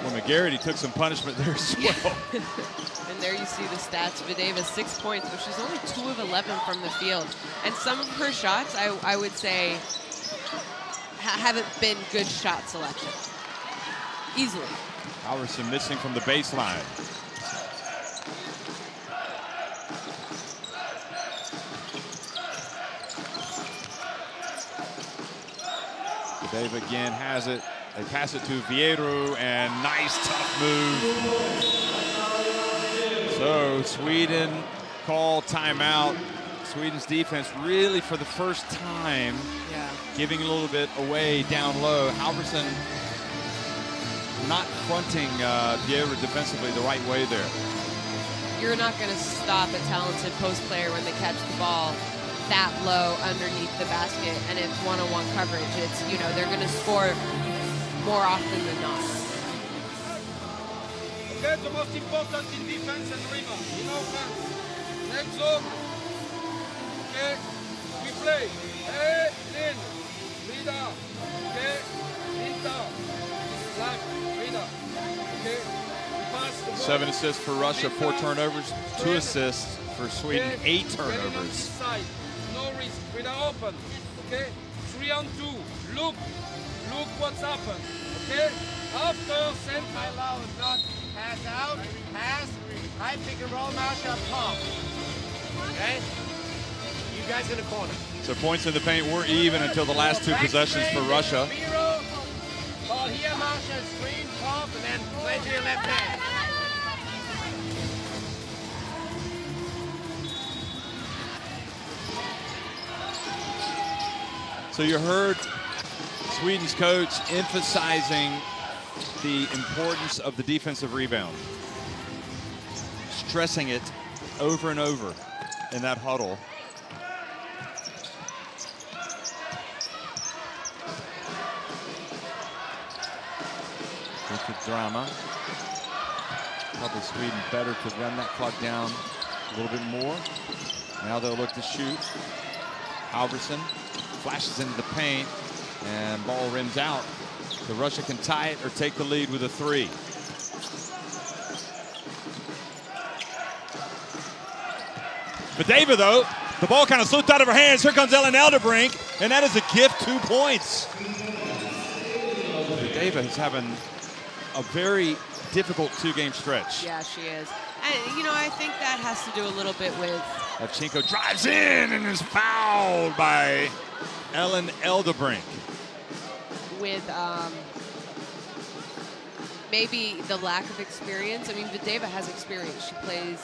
Well, McGarity took some punishment there as well. And there you see the stats. Vadeva 6 points, but she's only 2 of 11 from the field. And some of her shots, I would say, haven't been good shot selection. easily. Halverson missing from the baseline. Dave again has it. They pass it to Vieru, and nice tough move. So Sweden call timeout. Sweden's defense really for the first time giving a little bit away down low. Halverson not fronting Vieru defensively the right way there. You're not going to stop a talented post player when they catch the ball that low underneath the basket, and it's one-on-one coverage. It's, you know, they're going to score more often than not. Okay, the most important in defense and rebound. In offense, next zone. Okay, we play. Hey, in, Rida. Okay, in down. Left, Rida. Okay, pass the ball. 7 assists for Russia, 4 turnovers, 2 assists for Sweden, 8 turnovers. No risk, Rida open. Okay, 3 on 2. Look what's happened. Okay, after center. Allow not pass out, pass, high pick and roll, Marsha, pump. Okay? You guys in the corner. So points in the paint were even until the last 2 possessions for Russia. Ball here, Marsha, screen, pump, and then play to your left hand. So you heard Sweden's coach emphasizing the importance of the defensive rebound, stressing it over and over in that huddle. With the drama, probably Sweden better to run that clock down a little bit more. Now they'll look to shoot. Halverson flashes into the paint, and ball rims out. So Russia can tie it or take the lead with a 3. Videva, though, the ball kind of slipped out of her hands. Here comes Ellen Elderbrink, and that is a gift, 2 points. Videva is having a very difficult 2-game stretch. Yeah, she is. And, you know, I think that has to do a little bit with... Levchenko drives in and is fouled by Ellen Elderbrink. With maybe the lack of experience. I mean, Videva has experience. She plays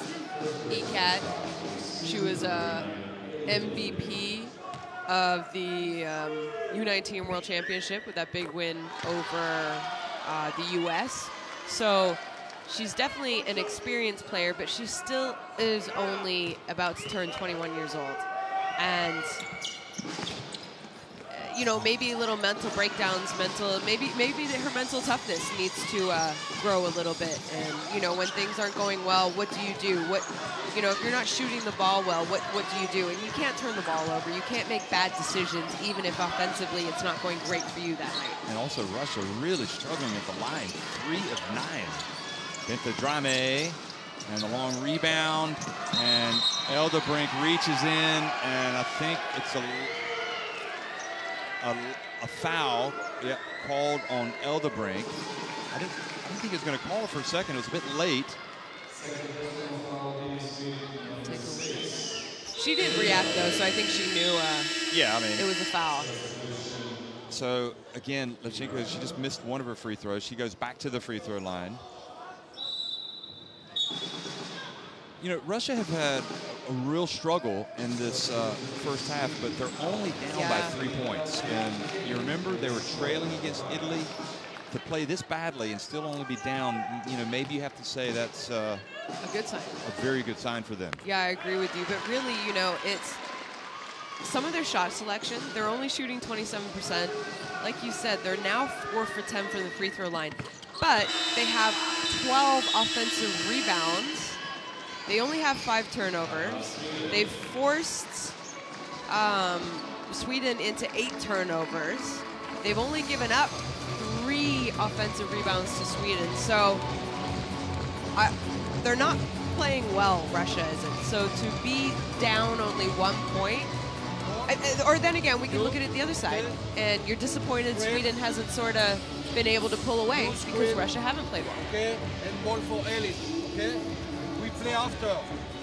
ECAT. She was MVP of the U19 World Championship with that big win over the U.S. So she's definitely an experienced player, but she still is only about to turn 21 years old. And you know, maybe little mental breakdowns, maybe her mental toughness needs to grow a little bit. And, you know, when things aren't going well, what do you do? You know, if you're not shooting the ball well, what do you do? And you can't turn the ball over. You can't make bad decisions, even if offensively it's not going great for you that night. And also Russia really struggling at the line, 3 of 9. Bentedrame, and the long rebound, and Elderbrink reaches in, and I think it's a foul called on Elderbrink. I didn't think he was going to call it for a second. It was a bit late. She didn't react, though, so I think she knew it was a foul. So, again, Levchenko, she just missed one of her free throws. She goes back to the free throw line. You know, Russia have had a real struggle in this first half, but they're only down by 3 points. And you remember they were trailing against Italy. To play this badly and still only be down, you know, maybe you have to say that's a good sign. A very good sign for them. Yeah, I agree with you. But really, you know, it's some of their shot selection. They're only shooting 27%. Like you said, they're now 4 for 10 from the free throw line. But they have 12 offensive rebounds. They only have 5 turnovers. They've forced Sweden into 8 turnovers. They've only given up 3 offensive rebounds to Sweden. So they're not playing well, Russia isn't. So to be down only 1 point Or then again, we can look at it the other side, and you're disappointed Sweden hasn't sort of been able to pull away because Russia haven't played well. Okay, and ball for Ellis. Okay, we play after.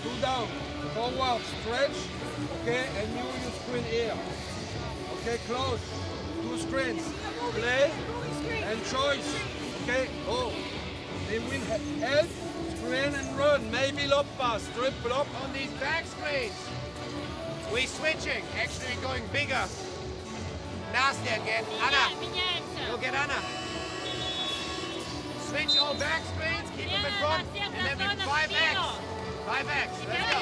2 down, forward, stretch. Okay, and you screen here. Okay, close. 2 screens. Play and choice. Okay, oh. They will help, screen and run. Maybe lob pass, triple up. On these back screens, we're switching. Actually, we're going bigger. Nasty again. Anna, go get Anna. Switch all back screens, keep them in front, and then we 5X. 5X. Let's go.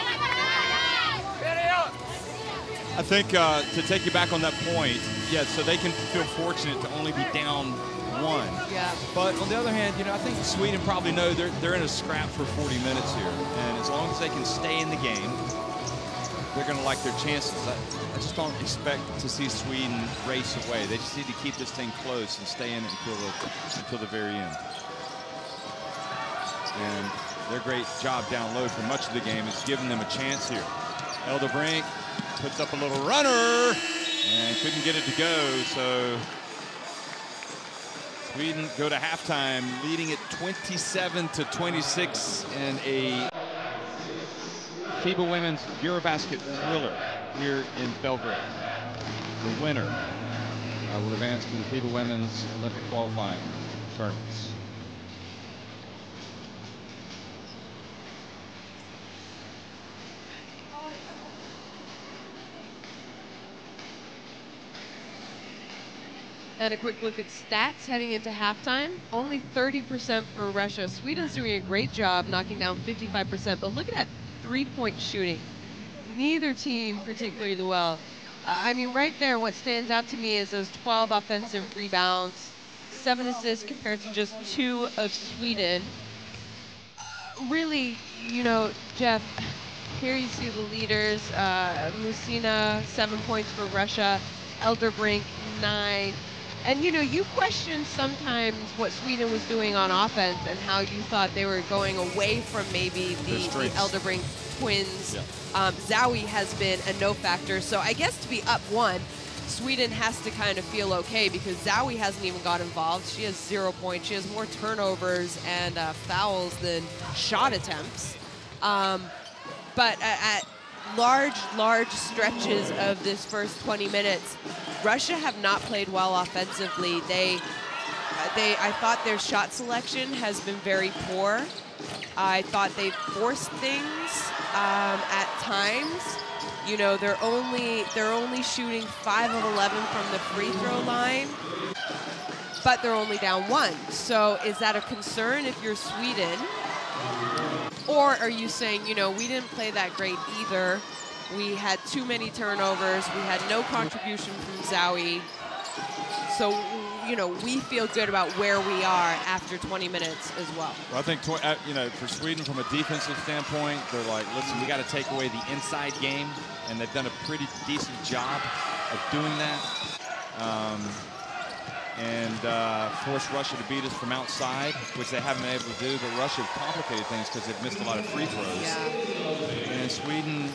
I think to take you back on that point, yeah, so they can feel fortunate to only be down 1. Yeah. But on the other hand, I think Sweden probably know they're in a scrap for 40 minutes here. And as long as they can stay in the game, they're going to like their chances. I just don't expect to see Sweden race away. They just need to keep this thing close and stay in it until the very end. And their great job down low for much of the game is giving them a chance here. Elderbrink puts up a little runner and couldn't get it to go. So Sweden go to halftime leading it 27-26 in a FIBA Women's EuroBasket thriller here in Belgrade. The winner will advance to the FIBA Women's Olympic qualifying tournaments. And a quick look at stats heading into halftime. Only 30% for Russia. Sweden's doing a great job knocking down 55%, but look at that three-point shooting. Neither team particularly well. I mean, right there, what stands out to me is those 12 offensive rebounds, 7 assists compared to just 2 of Sweden. Really, Jeff, here you see the leaders. Musina, 7 points for Russia. Elderbrink, 9. And, you question sometimes what Sweden was doing on offense and how you thought they were going away from maybe the Elderbrink twins. Yeah. Zowie has been a no factor. So I guess to be up 1, Sweden has to kind of feel okay because Zowie hasn't even got involved. She has 0 points. She has more turnovers and fouls than shot attempts. But at large stretches of this first 20 minutes, Russia have not played well offensively. I thought their shot selection has been very poor. I thought they forced things at times. They're only shooting 5 of 11 from the free throw line, but they're only down 1. So is that a concern if you're Sweden? Or are you saying, we didn't play that great either. We had too many turnovers. We had no contribution from Zowie. So, we feel good about where we are after 20 minutes as well. Well, I think, for Sweden from a defensive standpoint, they're like, listen, we got to take away the inside game. And they've done a pretty decent job of doing that. And force Russia to beat us from outside, which they haven't been able to do. But Russia have complicated things because they've missed a lot of free throws. Yeah. And Sweden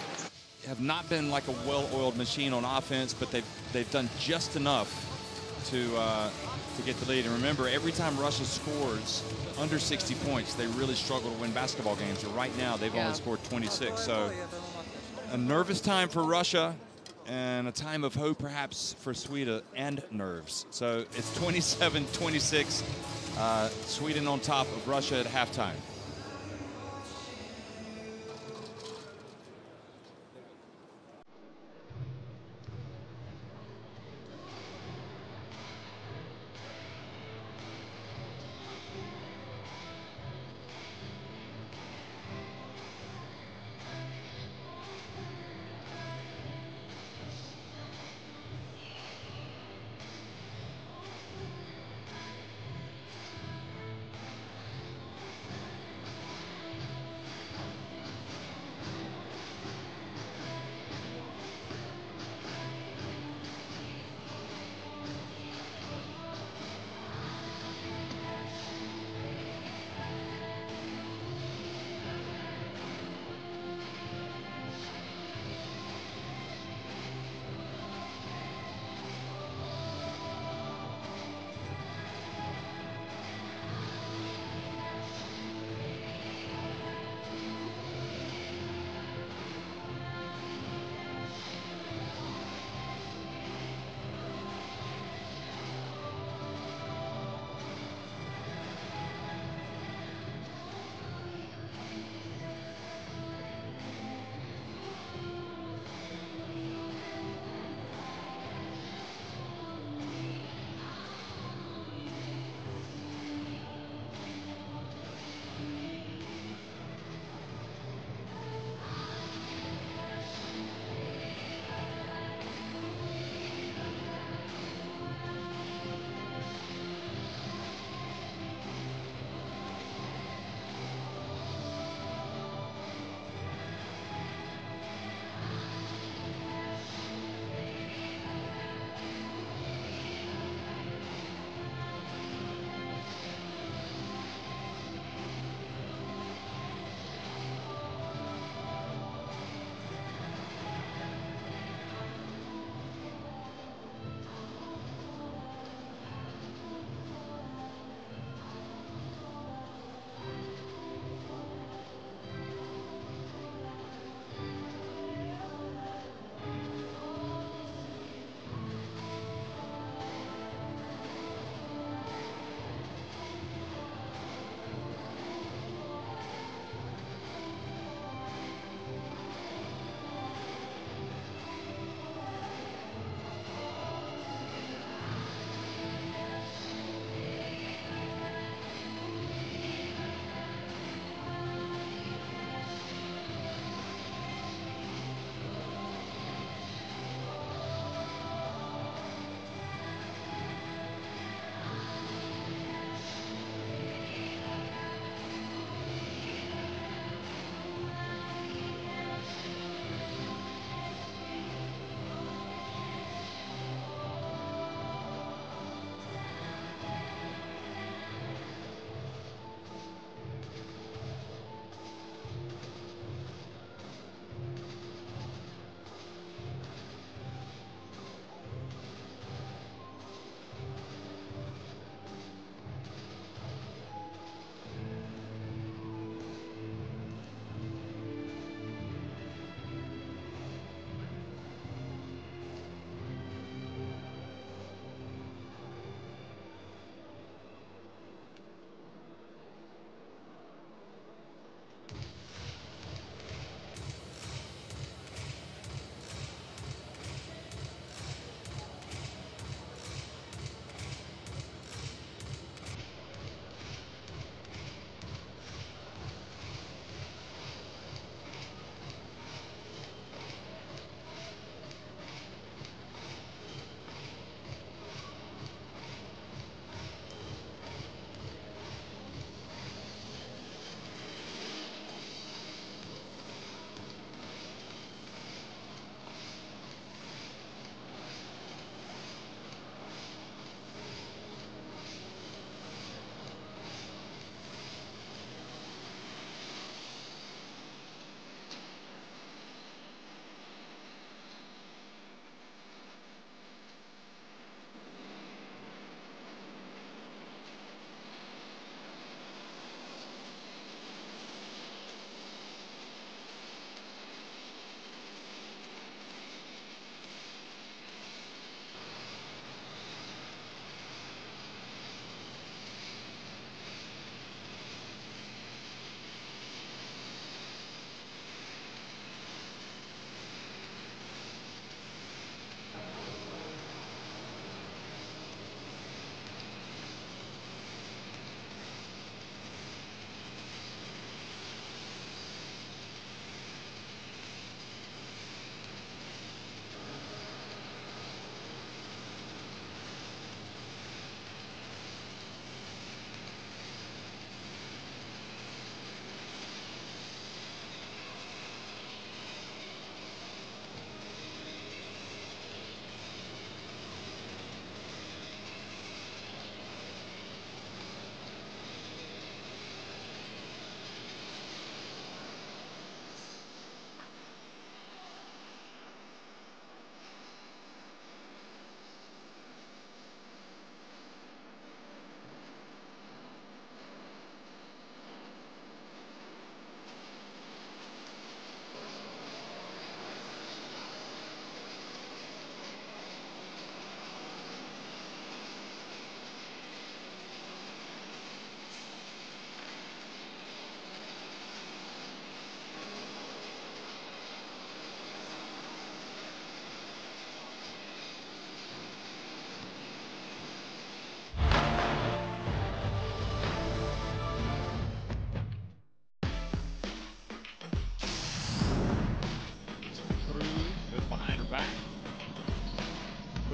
have not been like a well-oiled machine on offense, but they've done just enough to get the lead. And remember, every time Russia scores under 60 points, they really struggle to win basketball games. And right now, they've only scored 26. So a nervous time for Russia. And a time of hope, perhaps, for Sweden and nerves. So it's 27-26, Sweden on top of Russia at halftime.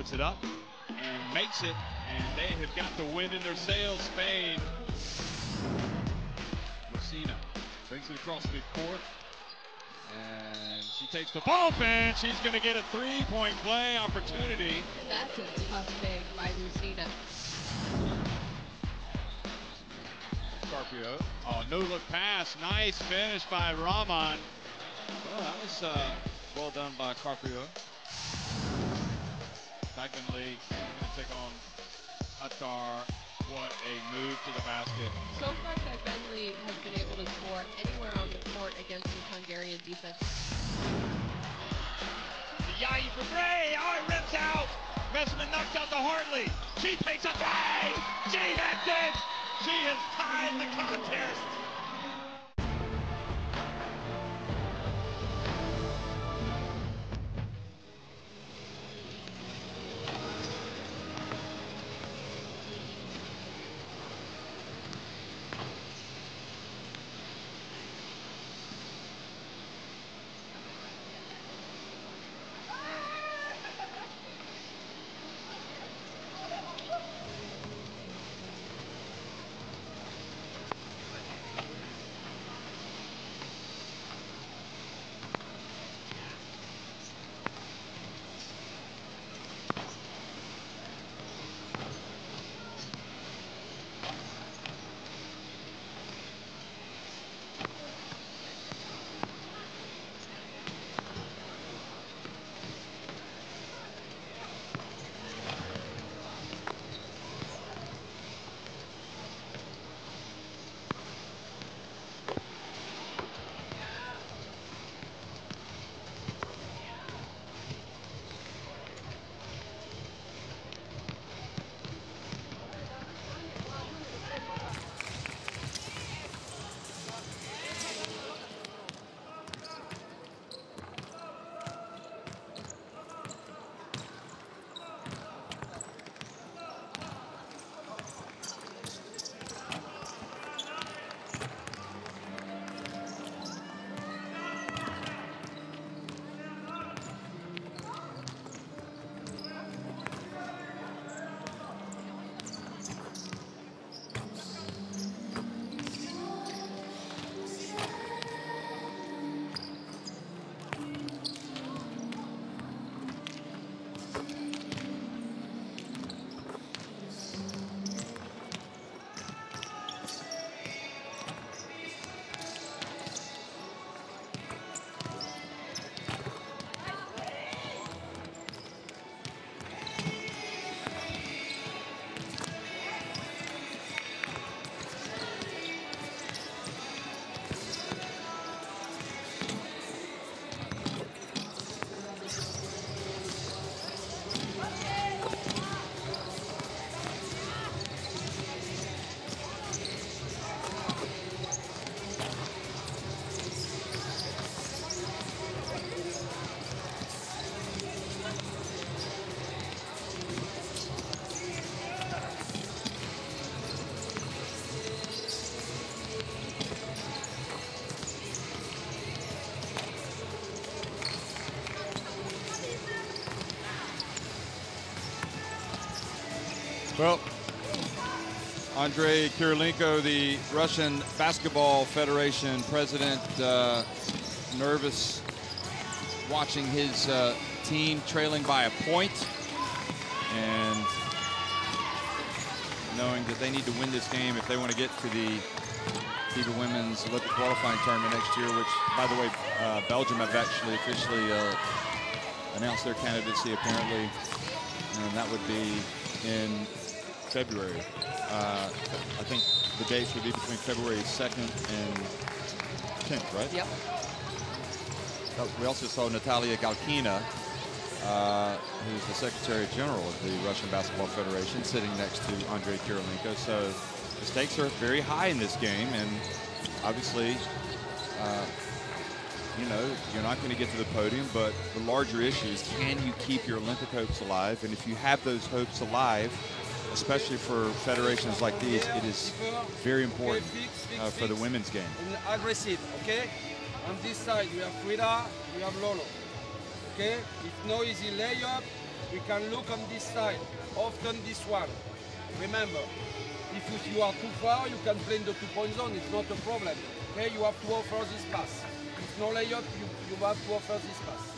puts it up and makes it, and they have got the wind in their sails. Spain. Messina brings it across midcourt, and she takes the bump, and she's going to get a three-point play opportunity. That's a tough thing by Lucina. Scarpio. Oh, no-look pass. Nice finish by Rahman. Well, that was well done by Carpio. Secondly, going to take on Attar. What a move to the basket. So far, Ted Bentley has been able to score anywhere on the court against this Hungarian defense. Yayi for three. Oh, it rips out. Messman knocks out to Hartley. She takes a three. She hits it. She has tied the contest. Well, Andrei Kirilenko, the Russian Basketball Federation president, nervous watching his team trailing by a point and knowing that they need to win this game if they want to get to the FIBA Women's Olympic qualifying tournament next year, which, by the way, Belgium have actually officially announced their candidacy, apparently, and that would be in February. I think the dates would be between February 2nd and 10th, right? Yep. We also saw Natalia Galkina, who's the Secretary General of the Russian Basketball Federation, sitting next to Andrei Kirilenko. So the stakes are very high in this game, and obviously, you know, you're not going to get to the podium, but the larger issue is, can you keep your Olympic hopes alive? And if you have those hopes alive, especially for federations like these, it is very important for the women's game. And aggressive, okay? On this side, you have Frida, you have Lolo. Okay? If no easy layup, we can look on this side, often this one. Remember, if you are too far, you can play in the 2-point zone, it's not a problem. Okay, you have to offer this pass. If no layup, you have to offer this pass.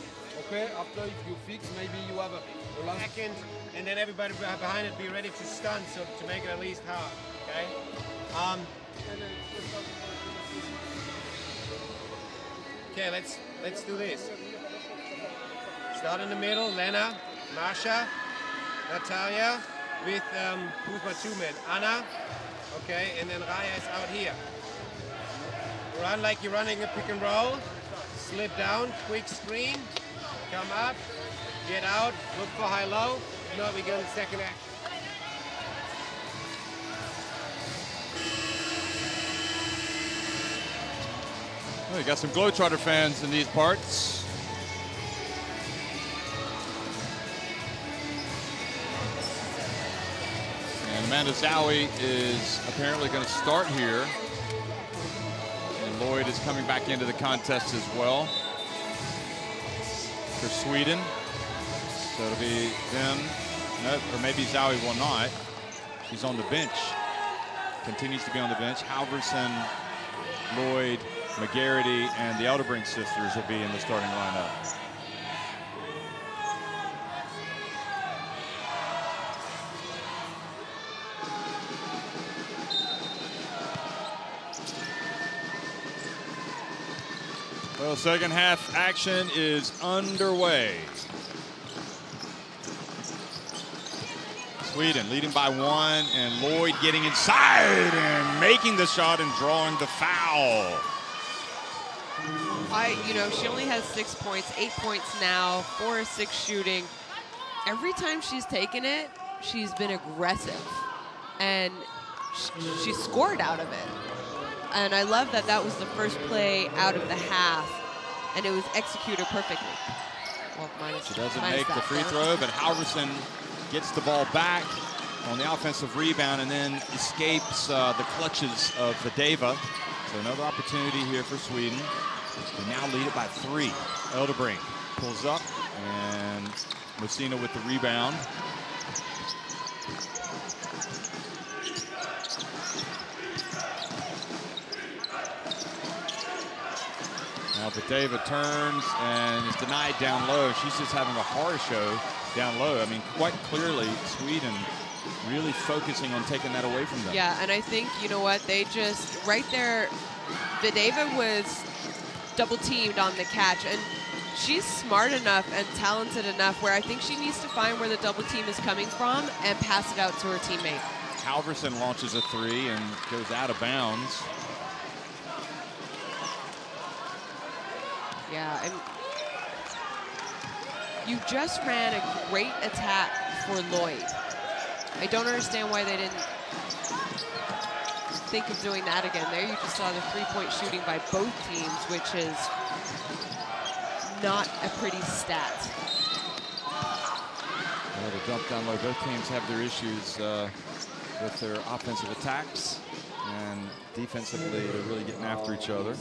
Okay, after if you fix, maybe you have a last second, and then everybody behind it be ready to stun, so to make it at least hard. Okay. Okay, let's do this. Start in the middle, Lena, Marsha, Natalia, with who's my two-man? Anna. Okay, and then Raya is out here. Run like you're running a pick and roll. Slip down, quick screen. Come up, get out, look for high-low. No, we go in the second act. Well, you got some Globetrotter fans in these parts. And Amanda Zowie is apparently going to start here. And Lloyd is coming back into the contest as well for Sweden. So it'll be them, no, or maybe Zowie will not. She's on the bench, continues to be on the bench. Halverson, Lloyd, McGarity, and the Elderbrink sisters will be in the starting lineup. Well, second half action is underway. Sweden leading by 1, and Lloyd getting inside and making the shot and drawing the foul. She only has 6 points, 8 points now, 4 or 6 shooting. Every time she's taken it, she's been aggressive, and she scored out of it. And I love that that was the first play out of the half, and it was executed perfectly. Well, she doesn't make the free throw, but Halverson gets the ball back on the offensive rebound and then escapes the clutches of Videva. So another opportunity here for Sweden. They now lead it by 3. Elderbrink pulls up, and Messina with the rebound. Now Videva turns and is denied down low. She's just having a horror show down low. I mean, quite clearly, Sweden really focusing on taking that away from them. Yeah, and I think, you know what, they just, right there, Videva was double teamed on the catch, and she's smart enough and talented enough where I think she needs to find where the double team is coming from and pass it out to her teammate. Halverson launches a 3 and goes out of bounds. Yeah, and you just ran a great attack for Lloyd. I don't understand why they didn't think of doing that again. There you just saw the 3-point shooting by both teams, which is not a pretty stat. Well, the dump down low, both teams have their issues with their offensive attacks, and defensively they're really getting after each other.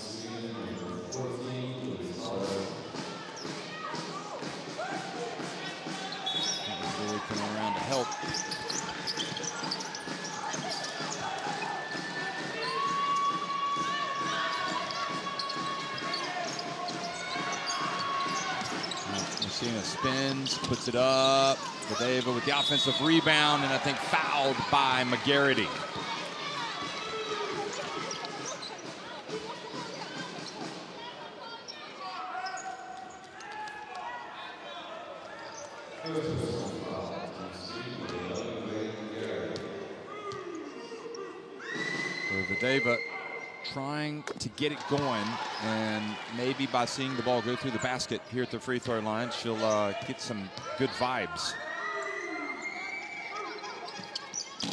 Really coming around to help. Messina spins, puts it up. Videva with the offensive rebound, and I think fouled by McGarity. Videva trying to get it going, and maybe by seeing the ball go through the basket here at the free throw line, she'll get some good vibes. And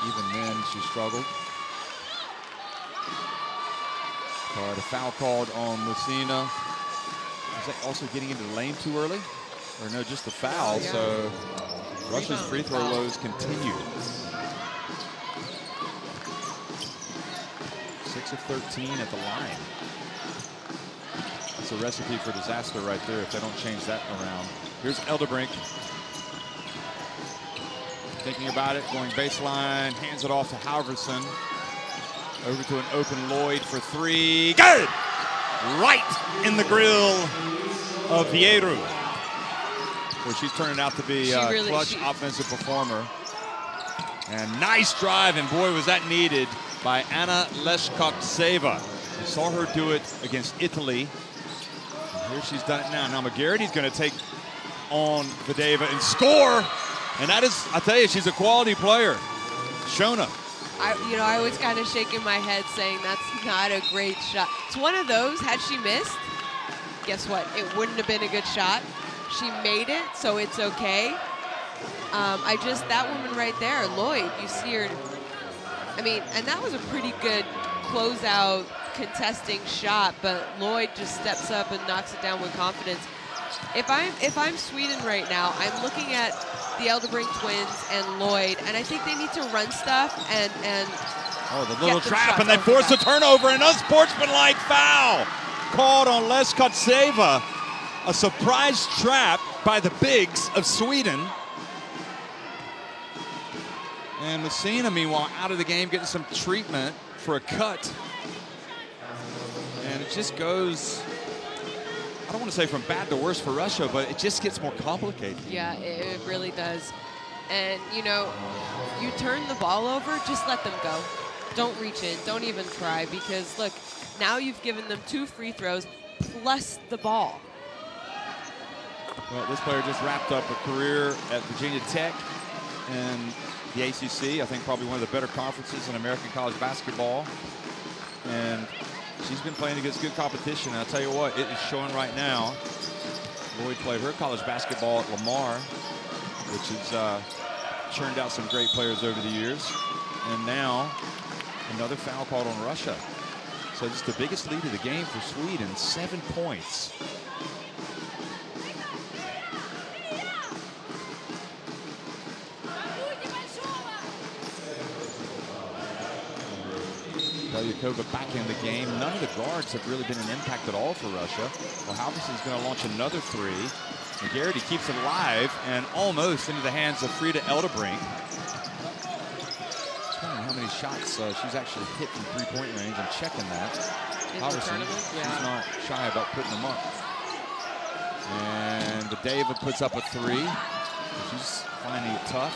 even then, she struggled. But a foul called on Messina. Is that also getting into the lane too early? Or no, just a foul. Yeah. So Russia's free throw woes continue. 6 of 13 at the line. That's a recipe for disaster right there if they don't change that around. Here's Elderbrink. Thinking about it, going baseline, hands it off to Halverson. Over to an open Lloyd for three. Good! Right in the grill of Vieru. Well, she's turning out to be a clutch offensive performer. And nice drive, and boy, was that needed by Anna Leshkotseva. We saw her do it against Italy. And here she's done it now. Now McGarrity's going to take on Vadeva and score. And that is, I tell you, she's a quality player. Shona. I was kind of shaking my head saying that's not a great shot. It's one of those, had she missed, guess what? It wouldn't have been a good shot. She made it, so it's okay. That woman right there, Lloyd, you see her, I mean, and that was a pretty good closeout contesting shot, but Lloyd just steps up and knocks it down with confidence. If I'm Sweden right now, I'm looking at the Elderbrink twins and Lloyd, and I think they need to run stuff and oh, the little trap, and they force a turnover, and unsportsmanlike foul called on Leshkotseva. A surprise trap by the bigs of Sweden. And Messina, meanwhile, out of the game, getting some treatment for a cut. And it just goes, I don't want to say from bad to worse for Russia, but it just gets more complicated. Yeah, it really does. And, you turn the ball over, just let them go. Don't reach in, don't even try, because, look, now you've given them 2 free throws plus the ball. Well, this player just wrapped up a career at Virginia Tech and the ACC, I think probably one of the better conferences in American college basketball. And she's been playing against good competition. And I'll tell you what, it is showing right now. Lloyd played her college basketball at Lamar, which has churned out some great players over the years. And now another foul called on Russia. So it's the biggest lead of the game for Sweden, 7 points. Yakova back in the game. None of the guards have really been an impact at all for Russia. Well, Halverson's going to launch another three. McGarrity keeps it alive and almost into the hands of Frida Elderbrink. I don't know how many shots she's actually hit from three-point range. I'm checking that. Halverson, she's not shy about putting them up. And Vadeva puts up a three. She's finding it tough.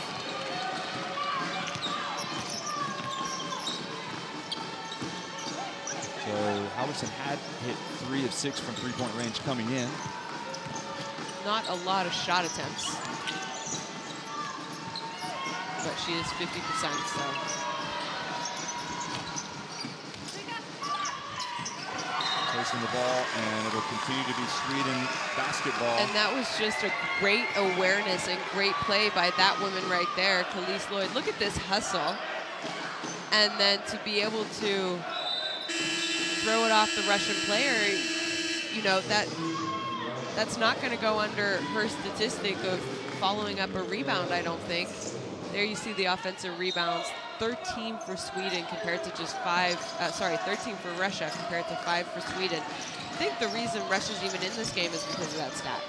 So Halverson had hit 3 of 6 from three-point range coming in. Not a lot of shot attempts, but she is 50%, so. Placing the ball, and it'll continue to be Sweden basketball. And that was just a great awareness and great play by that woman right there, Khalees Lloyd. Look at this hustle. And then to be able to throw it off the Russian player, that's not going to go under her statistic of following up a rebound, I don't think. There you see the offensive rebounds, 13 for Sweden compared to just 13 for Russia compared to 5 for Sweden. I think the reason Russia's even in this game is because of that stat.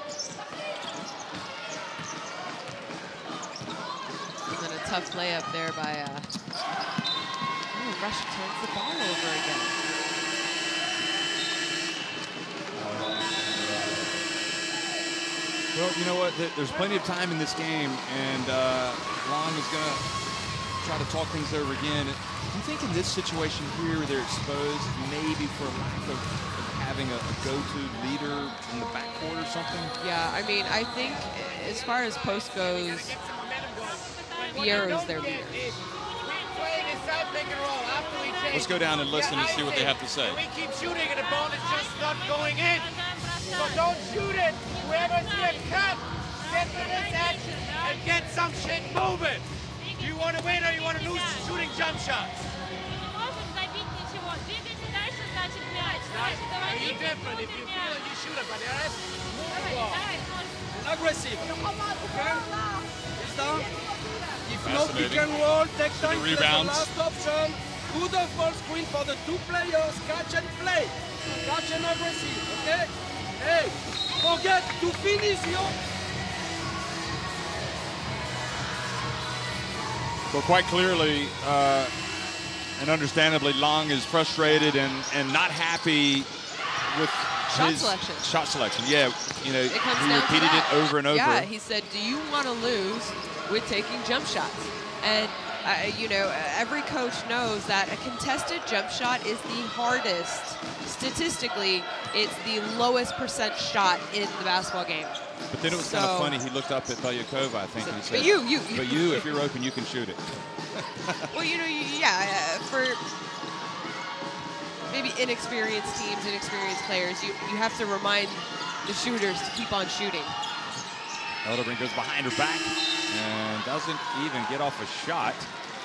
And then a tough layup there by, Russia turns the ball over again. Well, you know what? There's plenty of time in this game, and Long is going to try to talk things over again. Do you think in this situation here they're exposed maybe for lack of having a go-to leader in the backcourt or something? Yeah, I mean, I think as far as post goes, Vieru's their leader. Let's go down and listen and see what they have to say. We keep shooting and the ball is just not going in. So don't shoot it. Whoever's get cut, get to this edge and get some shit moving. Do you want to win or you want to lose shooting jump shots? You're different. If you feel it, you shoot it, but the rest, move the ball. Aggressive. Okay? It's down. If no pick and roll, take time. Rebounds. Last option. Do the full screen for the 2 players. Catch and play. Catch and aggressive. Okay? Hey, forget to finish your Well, quite clearly, and understandably, Long is frustrated and not happy with shot selection. Yeah, you know, he repeated it over and over. Yeah, he said, "Do you want to lose with taking jump shots?" And you know, every coach knows that a contested jump shot is the hardest. Statistically, it's the lowest percent shot in the basketball game. But then it was kind of funny. He looked up at Belyakova, I think, and he said, But you, if you're open, you can shoot it." Well, you know, for maybe inexperienced teams, inexperienced players, you have to remind the shooters to keep on shooting. Elderbrink goes behind her back and doesn't even get off a shot.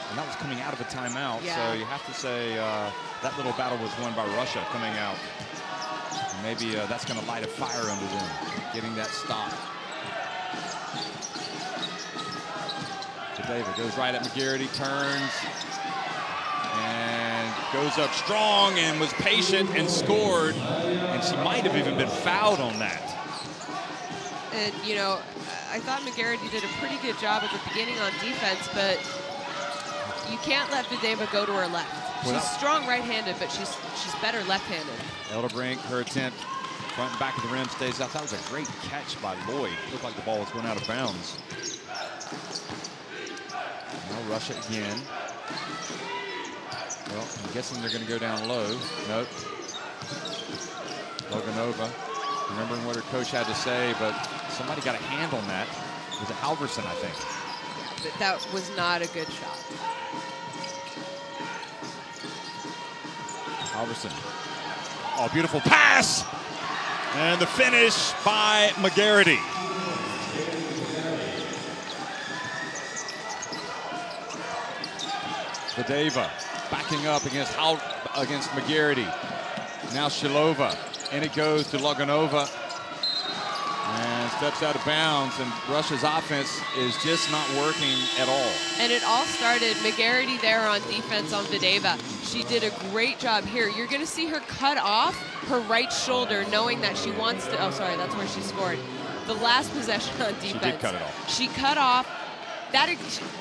And that was coming out of a timeout. Yeah. So you have to say that little battle was won by Russia coming out. And maybe that's going to light a fire under them, getting that stop. David goes right at McGarity, turns, and goes up strong and was patient and scored. And she might have even been fouled on that. And, you know, I thought McGarity did a pretty good job at the beginning on defense, but you can't let Videva go to her left. She's strong right-handed, but she's better left-handed. Elderbrink, her attempt, front and back of the rim, stays out. That was a great catch by Lloyd. Looked like the ball was going out of bounds. Now Russia again. Well, I'm guessing they're going to go down low. Nope. Loganova, remembering what her coach had to say, but somebody got a hand on that. It was Halverson, I think. Yeah, but that was not a good shot. Halverson. Oh, beautiful pass! And the finish by McGarity. Videva backing up against McGarity. Now Shilova, and it goes to Loganova, and steps out of bounds, and Russia's offense is just not working at all. And it all started, McGarity there on defense on Videva. She did a great job here. You're going to see her cut off her right shoulder, knowing that she wants to, oh, sorry, that's where she scored. The last possession on defense. She did cut it off. She cut off. That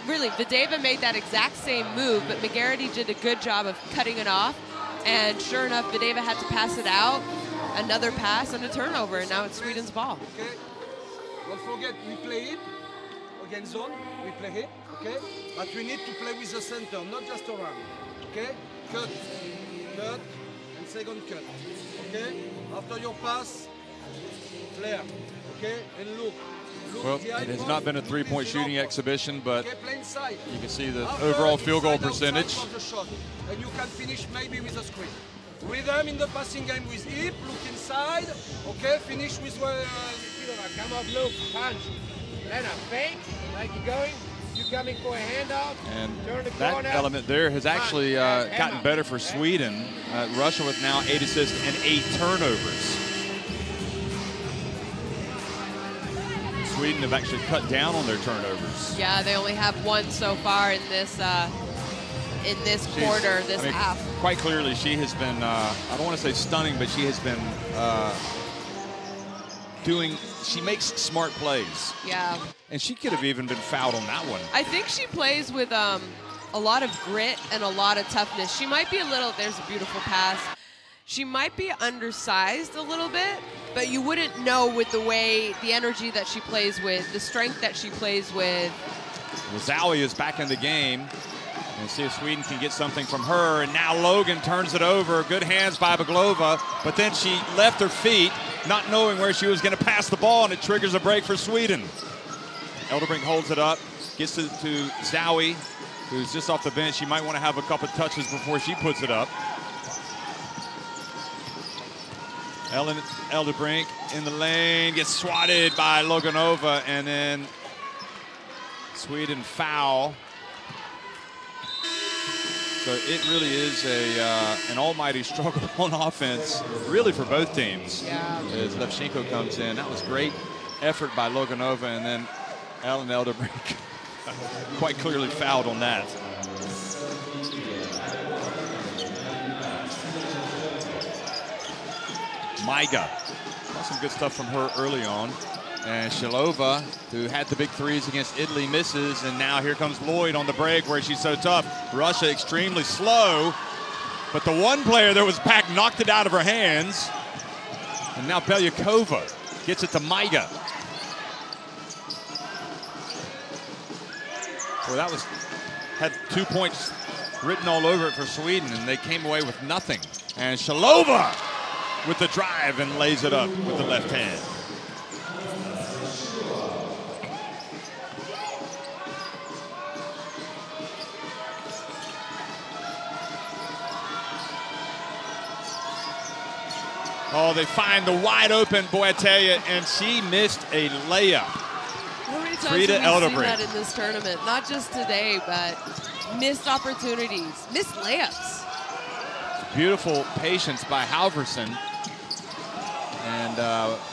really, Videva made that exact same move, but McGarity did a good job of cutting it off. And sure enough, Videva had to pass it out. Another pass and a turnover, and now it's Sweden's ball. Okay. Don't forget, we play it against zone. We play it, okay? But we need to play with the center, not just around. Okay? Cut, and second cut. Okay? After your pass, flare. Okay? And look. Well, it has not been a three-point shooting exhibition, but you can see the After overall field goal inside, percentage. for the shot, and you can finish maybe with a screen. Rhythm in the passing game with hip, look inside, okay, finish with Come up, Luke, punch. Then a fake, like you're going, you coming for a handout. And turn the that corner. element there has actually gotten better for Sweden. Russia with now 8 assists and 8 turnovers. Sweden have actually cut down on their turnovers. Yeah, they only have one so far in this quarter, this half. Quite clearly, she has been, I don't want to say stunning, but she has been she makes smart plays. Yeah. And she could have even been fouled on that one. I think she plays with a lot of grit and a lot of toughness. She might be there's a beautiful pass. She might be undersized a little bit, but you wouldn't know with the energy that she plays with, the strength that she plays with. Well, Zowie is back in the game. And see if Sweden can get something from her. And now Logan turns it over. Good hands by Baglova. But then she left her feet, not knowing where she was going to pass the ball, and it triggers a break for Sweden. Elderbrink holds it up, gets it to Zowie, who's just off the bench. She might want to have a couple touches before she puts it up. Elderbrink in the lane, gets swatted by Loganova, and then Sweden foul. So it really is an almighty struggle on offense, really for both teams. Yeah. As Levchenko comes in, that was great effort by Loganova, and then Ellen Elderbrink quite clearly fouled on that. Maiga, saw some good stuff from her early on. And Shalova, who had the big threes against Italy, misses. And now here comes Lloyd on the break where she's so tough. Russia extremely slow. But the one player that was back knocked it out of her hands. And now Belyakova gets it to Maiga. Well, that had 2 points written all over it for Sweden, and they came away with nothing. And Shalova with the drive and lays it up with the left hand. Oh, they find the wide open Boatella, and she missed a layup. How many times Frida have we seen Eldebrink. that in this tournament? Not just today, but missed opportunities, missed layups. Beautiful patience by Halverson. And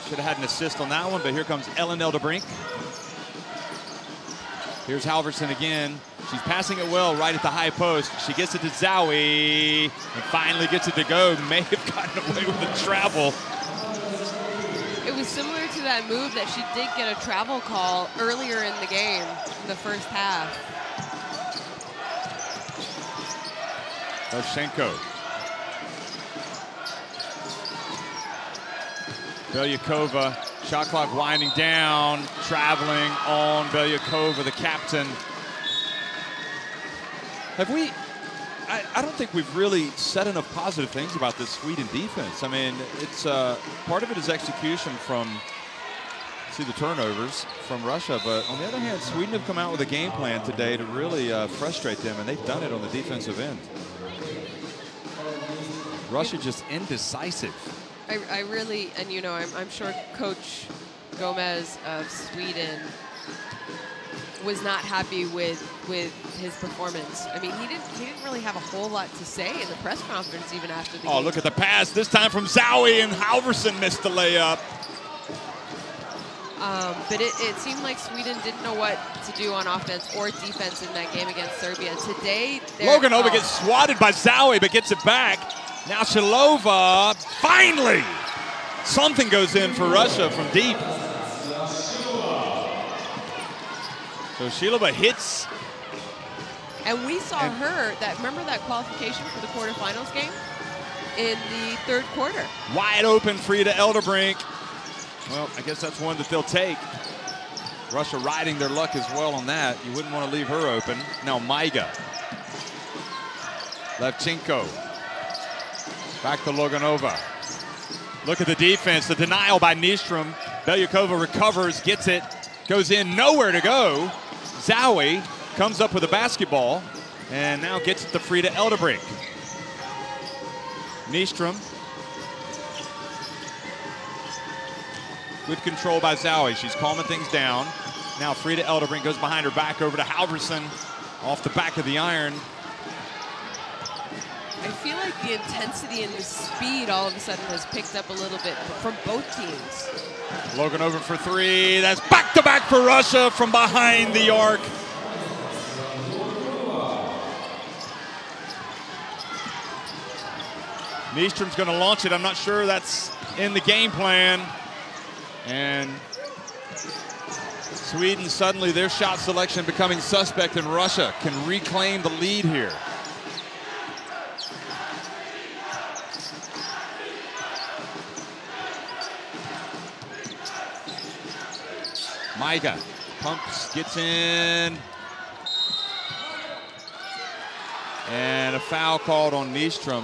should have had an assist on that one, but here comes Ellen Eldebrink. Here's Halverson again. She's passing it well right at the high post. She gets it to Zowie and finally gets it to go. May have gotten away with the travel. It was similar to that move that she did get a travel call earlier in the game, in the first half. Levchenko. Belyakova, shot clock winding down, traveling on Belyakova, the captain. Have we, I don't think we've really said enough positive things about this Sweden defense. I mean, it's part of it is execution from, see the turnovers from Russia, but on the other hand, Sweden have come out with a game plan today to really frustrate them, and they've done it on the defensive end. Russia just indecisive. I really, and you know, I'm sure Coach Gomez of Sweden was not happy with his performance. I mean, he didn't really have a whole lot to say in the press conference even after the game. Oh, look at the pass this time from Zowie, and Halverson missed the layup. But it seemed like Sweden didn't know what to do on offense or defense in that game against Serbia. Today, Loganova gets swatted by Zowie, but gets it back. Now Shalova, finally! Something goes in for Russia from deep. So Shalova hits. And we saw her, remember that qualification for the quarterfinals game? In the third quarter. Wide open, Frida Eldebrink. Well, I guess that's one that they'll take. Russia riding their luck as well on that. You wouldn't want to leave her open. Now Maiga. Levchenko. Back to Loganova. Look at the defense. The denial by Nystrom. Belyakova recovers, gets it, goes in, nowhere to go. Zowie comes up with a basketball and now gets it to Frida Eldebrink. Nystrom. Good control by Zowie. She's calming things down. Now Frida Eldebrink goes behind her back over to Halverson off the back of the iron. I feel like the intensity and the speed all of a sudden has picked up a little bit from both teams. Loganova for three. That's back-to-back for Russia from behind the arc. Nystrom's going to launch it. I'm not sure that's in the game plan. And Sweden, suddenly their shot selection becoming suspect, and Russia can reclaim the lead here. Maiga pumps, gets in. And a foul called on Nystrom.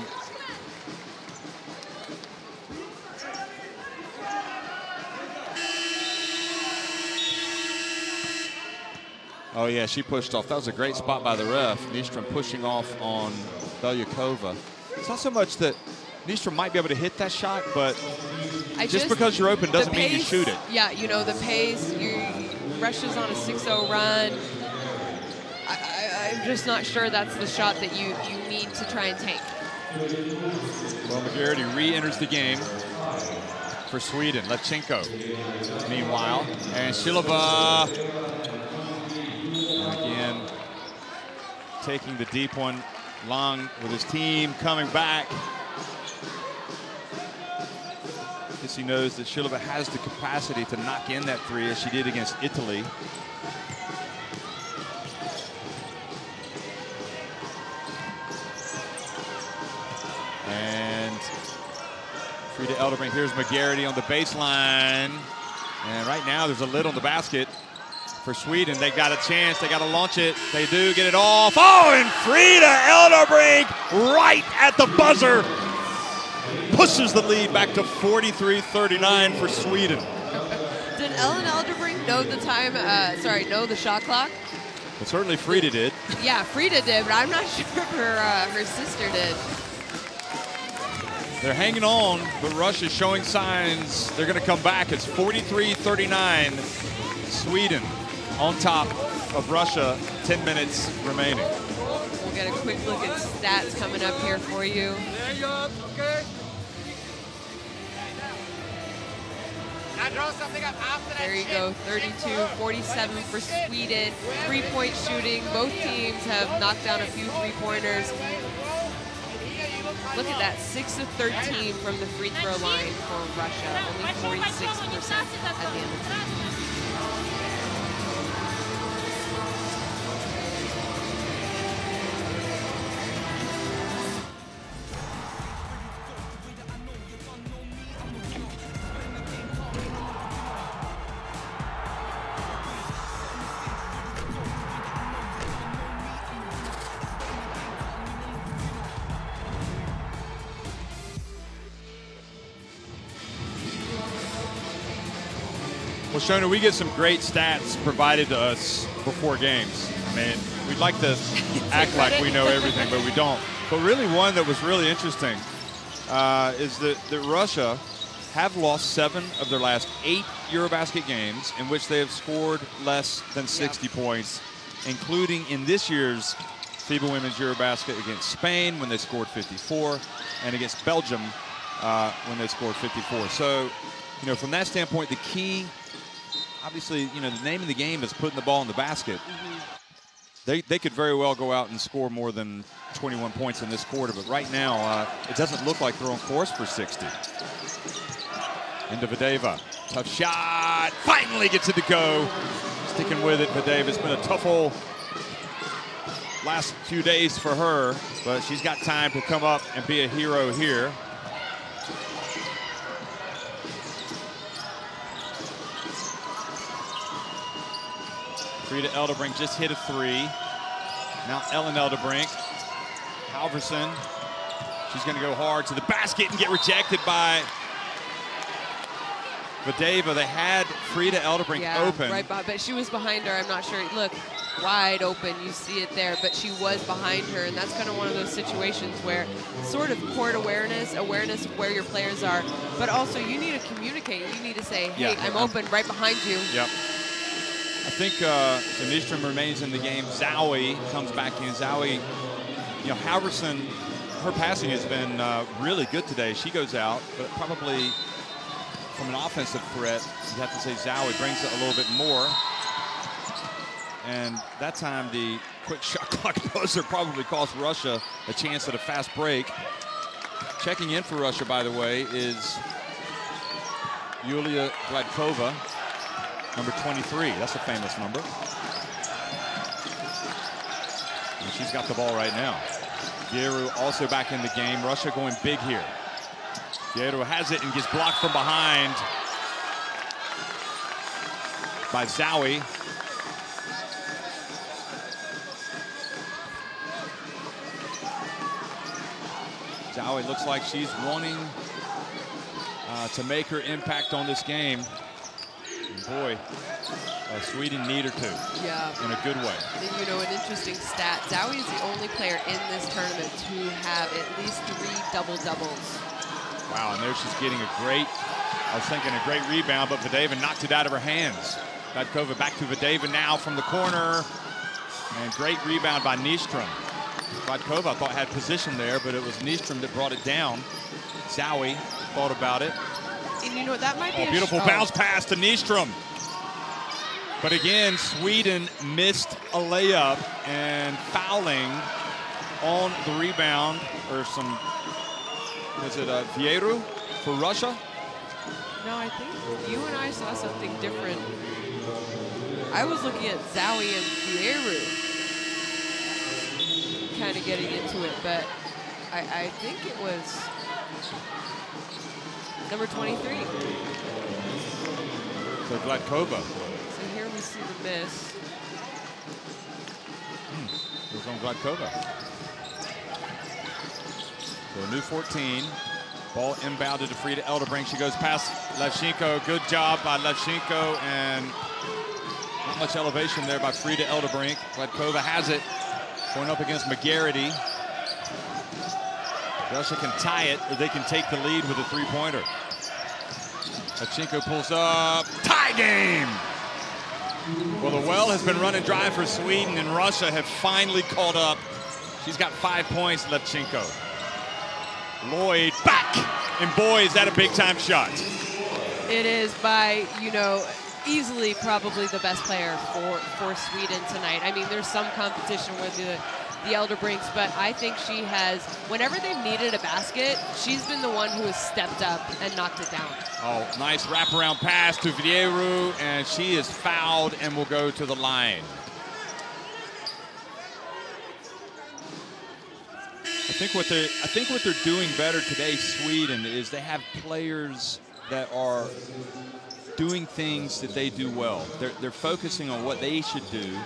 Oh yeah, she pushed off. That was a great spot by the ref. Nystrom pushing off on Belyakova. It's not so much that Nystrom might be able to hit that shot, but just because you're open doesn't mean you shoot it. Yeah, you know, the pace, Russia's on a 6-0 run. I'm just not sure that's the shot that you need to try and take. Well, McGarity re-enters the game for Sweden. Levchenko, meanwhile. And Shalova, again, taking the deep one. Long with his team coming back. obviously knows that Shilova has the capacity to knock in that three, as she did against Italy. And Frida Elderbrink, here's McGarity on the baseline. And right now there's a lid on the basket for Sweden. They got a chance, they got to launch it. They do get it off. Oh, and Frida Elderbrink right at the buzzer pushes the lead back to 43-39 for Sweden. Did Ellen Elderbrink know the time, know the shot clock? Well, certainly Frida did. Yeah, Frida did, but I'm not sure if her sister did. They're hanging on, but Russia's showing signs they're going to come back. It's 43-39. Sweden on top of Russia, 10 minutes remaining. We'll get a quick look at stats coming up here for you. There you go, 32-47 for Sweden. Three-point shooting. Both teams have knocked down a few three-pointers. Look at that, 6 of 13 from the free throw line for Russia. Only 46% at the end of the game. Well, Shona, we get some great stats provided to us before games. I mean, we'd like to act like we know everything, but we don't. But really one that was really interesting is that Russia have lost 7 of their last 8 EuroBasket games in which they have scored less than 60 points, including in this year's FIBA Women's EuroBasket against Spain when they scored 54 and against Belgium when they scored 54. So, you know, from that standpoint, the key, obviously, you know, the name of the game is putting the ball in the basket. They could very well go out and score more than 21 points in this quarter, but right now it doesn't look like they're on course for 60. Into Vadeva. Tough shot. Finally gets it to go. Sticking with it, Vadeva. It's been a tough hole last few days for her, but she's got time to come up and be a hero here. Frida Elderbrink just hit a 3. Now Ellen Elderbrink. Halverson. She's going to go hard to the basket and get rejected by Vadeva. They had Frida Elderbrink open. Right, but she was behind her. I'm not sure. Look, wide open. You see it there, but she was behind her, and that's kind of one of those situations where sort of court awareness of where your players are, but also you need to communicate. You need to say, hey, I'm open right behind you. Yep. I think so Nystrom remains in the game. Zowie comes back in. Zowie, you know, Halverson, her passing has been really good today. She goes out, but probably from an offensive threat, you have to say Zowie brings it a little bit more. And that time, the quick shot clock buzzer probably cost Russia a chance at a fast break. Checking in for Russia, by the way, is Yulia Gladkova. Number 23, that's a famous number. And she's got the ball right now. Gieru also back in the game. Russia going big here. Gieru has it and gets blocked from behind by Zowie. Zowie looks like she's wanting to make her impact on this game. And boy, Sweden need her to. Yeah. In a good way. And you know, an interesting stat, Zowie is the only player in this tournament to have at least 3 double-doubles. Wow, and there she's getting a great, I was thinking a great rebound, but Vadeva knocked it out of her hands. Gladkova back to Vadeva now from the corner. And great rebound by Nystrom. Gladkova, I thought, had position there, but it was Nystrom that brought it down. Zowie thought about it. And you know, that might be a beautiful bounce pass to Nystrom. But again, Sweden missed a layup, and fouling on the rebound, or some, was it Vieru for Russia? No, I think you and I saw something different. I was looking at Zowie and Fierro kind of getting into it, but I think it was number 23. So Vladkova. So here we see the miss. It was on Vladkova. So a new 14. Ball inbounded to Frida Elderbrink. She goes past Levchenko. Good job by Levchenko, and not much elevation there by Frida Elderbrink. Vladkova has it. Going up against McGarity. Russia can tie it, or they can take the lead with a three-pointer. Levchenko pulls up. Tie game! Well, the well has been running dry for Sweden, and Russia have finally caught up. She's got 5 points, Levchenko. Lloyd back, and boy, is that a big-time shot. It is by, you know, easily probably the best player for Sweden tonight. I mean, there's some competition with the Elderbrinks, but I think she has, whenever they've needed a basket, she's been the one who has stepped up and knocked it down. Oh, nice wraparound pass to Fierro, and she is fouled and will go to the line. I think what they're doing better today, Sweden, is they have players that are doing things that they do well. They're focusing on what they should do,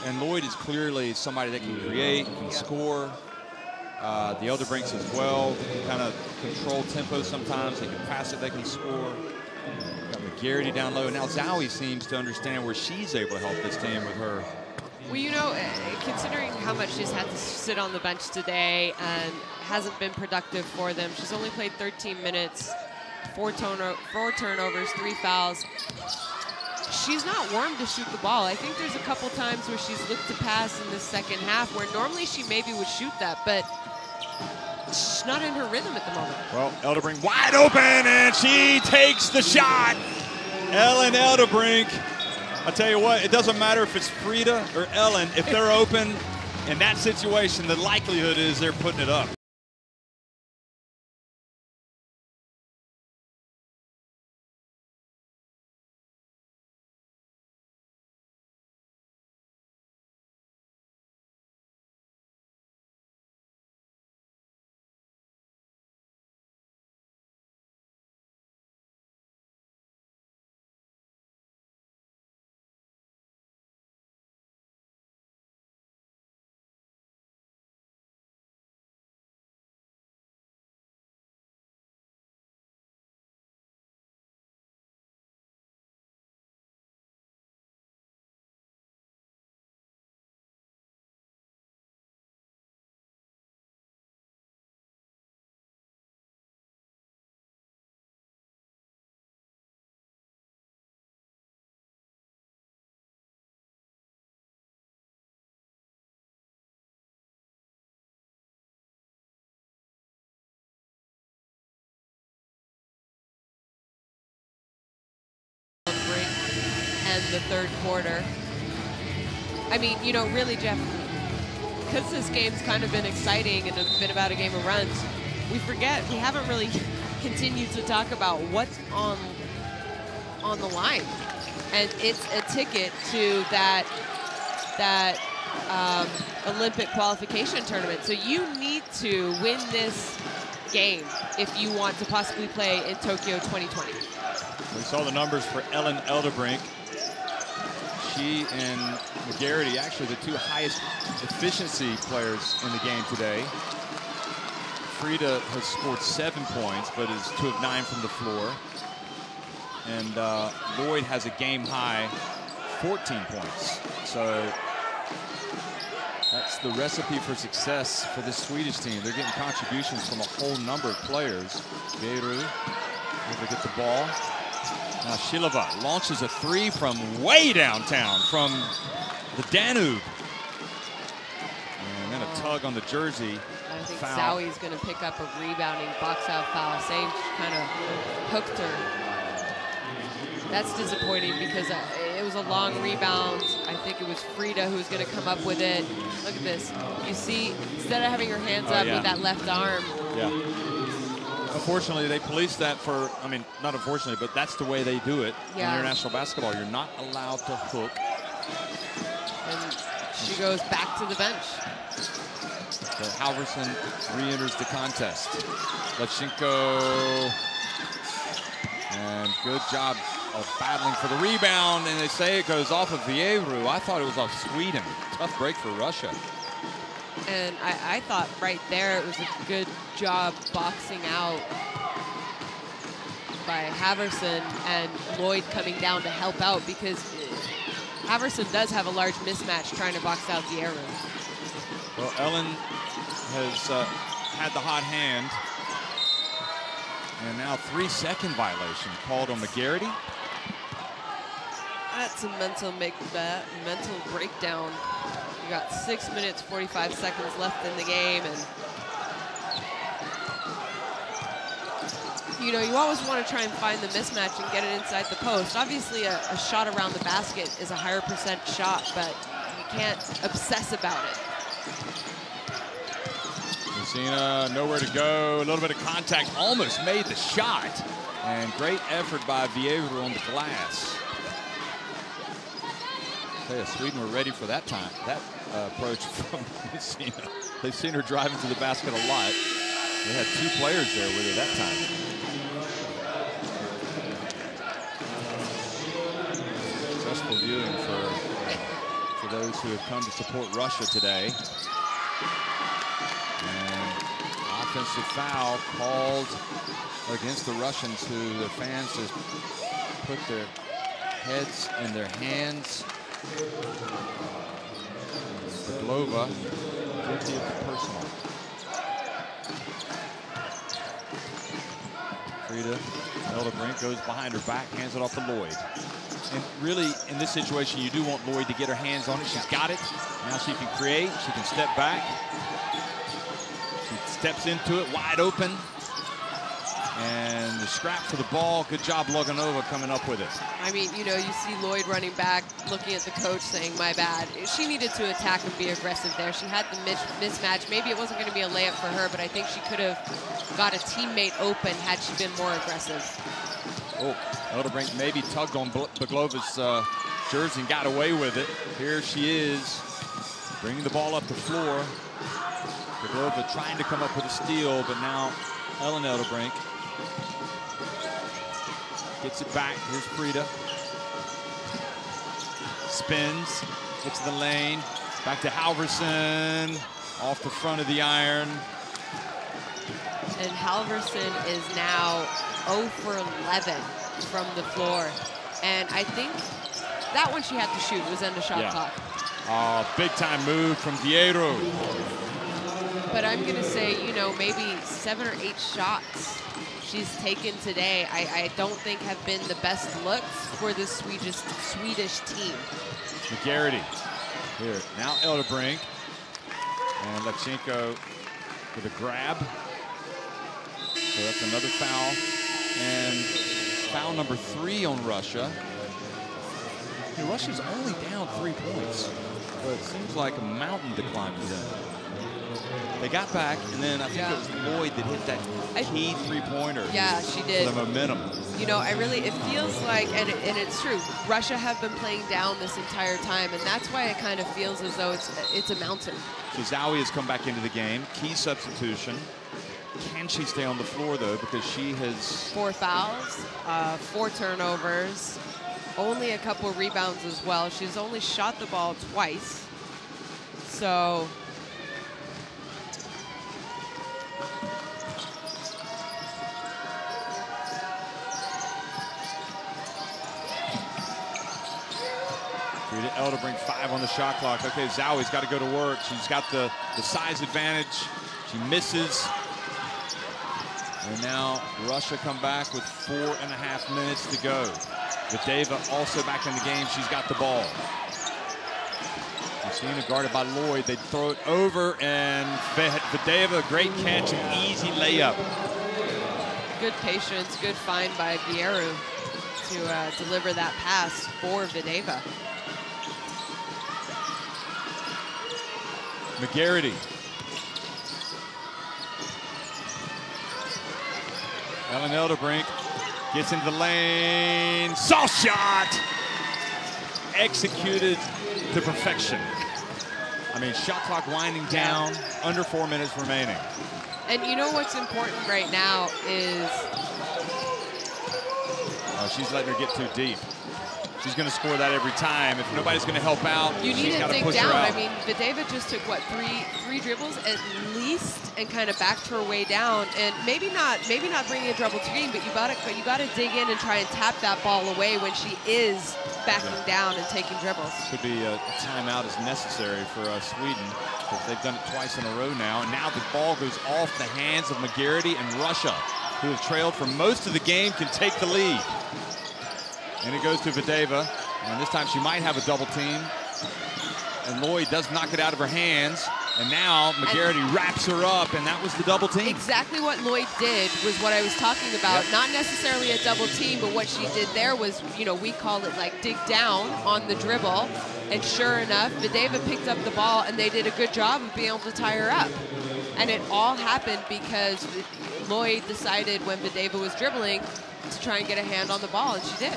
and Lloyd is clearly somebody that can create, can score. The Elderbrinks as well, kind of control tempo sometimes. They can pass it, they can score. Got McGarity down low. Now Zowie seems to understand where she's able to help this team with her. Well, you know, considering how much she's had to sit on the bench today and hasn't been productive for them, she's only played 13 minutes, 4 turnovers, 3 fouls. She's not warm to shoot the ball. I think there's a couple times where she's looked to pass in the second half where normally she maybe would shoot that, but she's not in her rhythm at the moment. Well, Elderbrink wide open, and she takes the shot. Ellen Elderbrink. I tell you what, it doesn't matter if it's Frida or Ellen. If they're open in that situation, the likelihood is they're putting it up. And the third quarter. I mean, you know, really, Jeff, because this game's kind of been exciting and a bit about a game of runs, we haven't really continued to talk about what's on the line. And it's a ticket to that Olympic qualification tournament. So you need to win this game if you want to possibly play in Tokyo 2020. We saw the numbers for Ellen Elderbrink. She and McGarity, actually the 2 highest efficiency players in the game today. Frida has scored 7 points, but is 2 of 9 from the floor. And Lloyd has a game high 14 points. So that's the recipe for success for this Swedish team. They're getting contributions from a whole number of players. Beru able to get the ball. Now Shilova launches a 3 from way downtown, from the Danube. And then a tug on the jersey. I think foul. Zowie's going to pick up a rebounding box-out foul. Sage kind of hooked her. That's disappointing because it was a long rebound. I think it was Frida who was going to come up with it. Look at this. You see, instead of having her hands up with that left arm, unfortunately, they police that for, I mean, not unfortunately, but that's the way they do it in international basketball. You're not allowed to hook. And she goes back to the bench. So Halverson re-enters the contest. Lachenko, and good job of battling for the rebound, and they say it goes off of Vieru. I thought it was off Sweden. Tough break for Russia. And I thought right there it was a good job boxing out by Halverson and Lloyd coming down to help out, because Halverson does have a large mismatch trying to box out Vieru. Well, Ellen has had the hot hand. And now 3-second violation called on McGarity. That's a mental breakdown. You got 6 minutes, 45 seconds left in the game. And, you know, you always want to try and find the mismatch and get it inside the post. Obviously, a shot around the basket is a higher percent shot, but you can't obsess about it. Messina, nowhere to go. A little bit of contact, almost made the shot. And great effort by Vieru on the glass. I tell you, Sweden were ready for that time. That approach from Messina. They've seen her drive into the basket a lot. They had 2 players there with her that time. Successful viewing for those who have come to support Russia today. Offensive foul called against the Russians, who the fans just put their heads in their hands. Baglova guilty of the personal. Frida Elderbrink goes behind her back, hands it off to Lloyd. And really, in this situation, you do want Lloyd to get her hands on it. She's got it. Now she can create. She can step back. Steps into it, wide open. And the scrap for the ball. Good job, Loganova coming up with it. I mean, you know, you see Lloyd running back, looking at the coach saying, my bad. She needed to attack and be aggressive there. She had the mismatch. Maybe it wasn't going to be a layup for her, but I think she could have got a teammate open had she been more aggressive. Oh, Elderbrink maybe tugged on Baglova's jersey and got away with it. Here she is, bringing the ball up the floor. Baglova trying to come up with a steal, but now Ellen Elderbrink gets it back. Here's Frida. Spins, gets to the lane. Back to Halverson, off the front of the iron. And Halverson is now 0 for 11 from the floor. And I think that one she had to shoot. It was end of shot clock. Big time move from Vieru. But I'm going to say, you know, maybe 7 or 8 shots she's taken today, I don't think have been the best looks for this Swedish team. McGarity here. Now Elderbrink. And Lachenko with a grab. So that's another foul. And foul number 3 on Russia. You know, Russia's only down 3 points. But it seems like a mountain decline for them. They got back, and then I think it was Lloyd that hit that key 3-pointer. Yeah, she did. For the momentum. You know, it feels like, and it's true, Russia have been playing down this entire time, and that's why it kind of feels as though it's a mountain. So Zowie has come back into the game. Key substitution. Can she stay on the floor, though, because she has... 4 fouls, 4 turnovers, only a couple rebounds as well. She's only shot the ball twice. So... Elderbrink 5 on the shot clock. Okay, Zowie's got to go to work. She's got the size advantage. She misses. And now Russia come back with 4.5 minutes to go. Videva also back in the game. She's got the ball. Messina guarded by Lloyd. They throw it over, and Videva, great catch, an easy layup. Good patience, good find by Vieru to deliver that pass for Videva. McGarity. Ellen Elderbrink gets into the lane. Soft shot! Executed to perfection. I mean, shot clock winding down, under 4 minutes remaining. And you know what's important right now is... Oh, she's letting her get too deep. She's going to score that every time. If nobody's going to help out, you need she's got to to dig push down. her out. I mean, Videva just took, what, three dribbles at least, and kind of backed her way down. And maybe not bringing a double team, but you got to dig in and try and tap that ball away when she is backing down and taking dribbles. Could be a timeout is necessary for Sweden, because they've done it twice in a row now. And now the ball goes off the hands of McGarity, and Russia, who have trailed for most of the game, can take the lead. And it goes to Videva, and this time she might have a double team. And Lloyd does knock it out of her hands, and now McGarity wraps her up, and that was the double team. Exactly what Lloyd did was what I was talking about. Yep. Not necessarily a double team, but what she did there was, you know, we call it like dig down on the dribble. And sure enough, Videva picked up the ball, and they did a good job of being able to tie her up. And it all happened because Lloyd decided when Videva was dribbling to try and get a hand on the ball, and she did.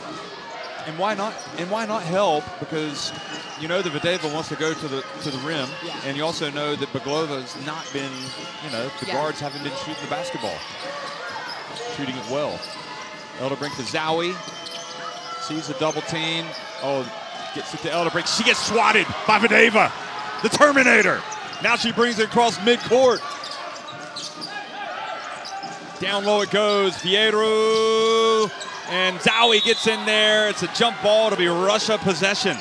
And why not? And why not help? Because you know that Videva wants to go to the rim, and you also know that Baglova's not been, you know, the guards haven't been shooting the basketball, shooting it well. Elderbrink to Zowie, sees the double team. Oh, gets it to Elderbrink. She gets swatted by Videva, the Terminator. Now she brings it across midcourt. Down low it goes. Vieru. And Zowie gets in there. It's a jump ball to be Russia possession.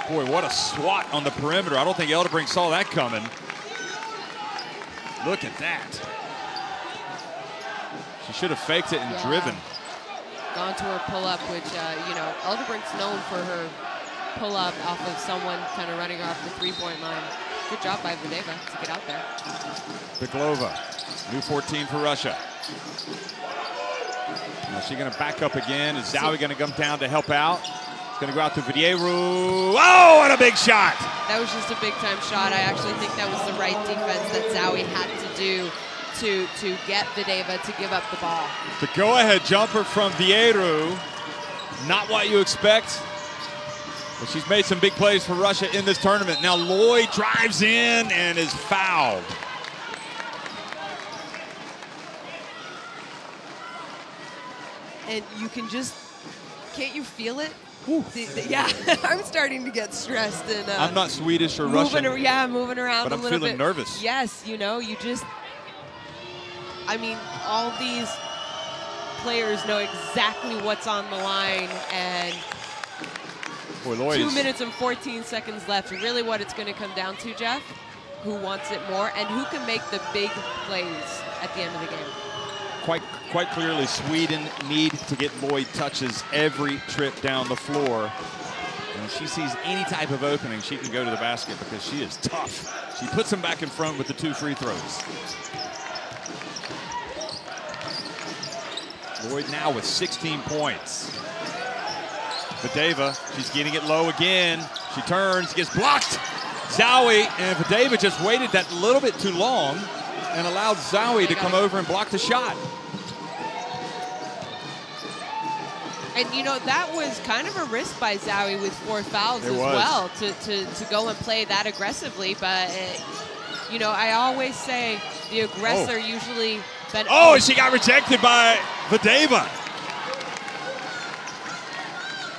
Boy, what a swat on the perimeter. I don't think Elderbrink saw that coming. Look at that. She should have faked it and driven. Gone to her pull-up, which, you know, Elderbrink's known for her pull-up off of someone kind of running off the three-point line. Good job by Videva to get out there. Baglova, new 14 for Russia. Now she's going to back up again. Is Zowie going to come down to help out? It's going to go out to Vidieru. Oh, what a big shot! That was just a big-time shot. I actually think that was the right defense that Zowie had to do to get Videva to give up the ball. The go-ahead jumper from Vieru. Not what you expect. But she's made some big plays for Russia in this tournament. Now Lloyd drives in and is fouled. And you can just, can't you feel it? Yeah, I'm starting to get stressed. And I'm not Swedish or Russian. Moving around but a little bit. I'm feeling nervous. Yes, you know, you just, I mean, all these players know exactly what's on the line, and boy, Lloyd 2 minutes and 14 seconds left. Really what it's going to come down to, Jeff, who wants it more and who can make the big plays at the end of the game. Quite clearly, Sweden need to get Lloyd touches every trip down the floor. And if she sees any type of opening, she can go to the basket because she is tough. She puts them back in front with the 2 free throws. Lloyd now with 16 points. Videva, she's getting it low again. She turns, gets blocked. Zowie, and Videva just waited that little bit too long and allowed Zowie to come over and block the shot. And, you know, that was kind of a risk by Zowie with 4 fouls as well to go and play that aggressively. But, you know, I always say the aggressor usually... Oh, she got rejected by Videva.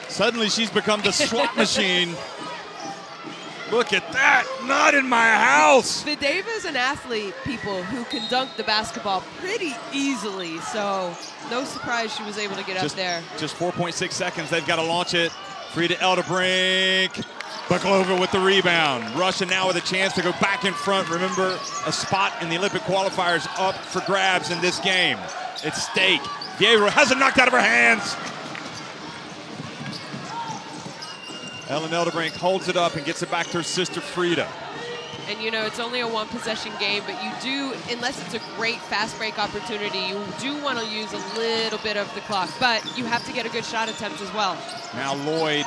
Suddenly she's become the swat machine. Look at that, not in my house. Videva's an athlete, people, who can dunk the basketball pretty easily. So no surprise she was able to get up there. Just 4.6 seconds, they've got to launch it. Free to Elderbrink. Baglova with the rebound. Russia now with a chance to go back in front. Remember, a spot in the Olympic qualifiers up for grabs in this game. It's stake. Vieira has it knocked out of her hands. Ellen Elderbrink holds it up and gets it back to her sister Frida. And, you know, it's only a 1-possession game, but you do, unless it's a great fast break opportunity, you do want to use a little bit of the clock. But you have to get a good shot attempt as well. Now Lloyd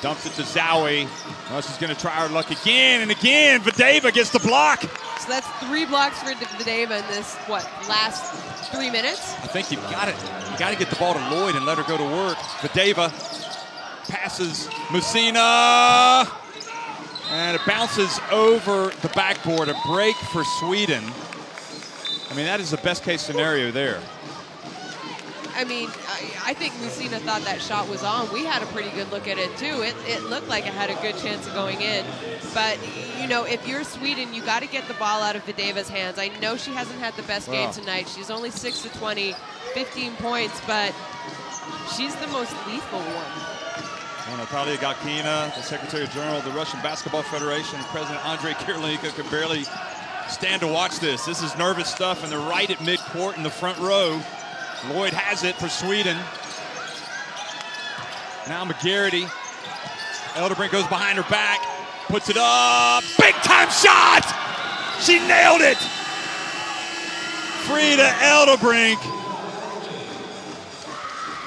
Dumps it to Zowie. Well, she's going to try her luck again and again. Videva gets the block. So that's 3 blocks for Videva in this, last 3 minutes? I think you've got it. You got to get the ball to Lloyd and let her go to work. Videva passes Musina. And it bounces over the backboard. A break for Sweden. I mean, that is the best case scenario there. I mean, I think Musina thought that shot was on. We had a pretty good look at it, too. It looked like it had a good chance of going in. But, you know, if you're Sweden, you got to get the ball out of Videva's hands. I know she hasn't had the best game tonight. She's only 6 of 20, 15 points, but she's the most lethal one. Well, Natalia Galkina, the Secretary General of the Russian Basketball Federation, and President Andrei Kirilenko can barely stand to watch this. This is nervous stuff, and they're right at midcourt in the front row. Lloyd has it for Sweden. Now McGarity. Elderbrink goes behind her back, puts it up. Big time shot! She nailed it! Frida Elderbrink.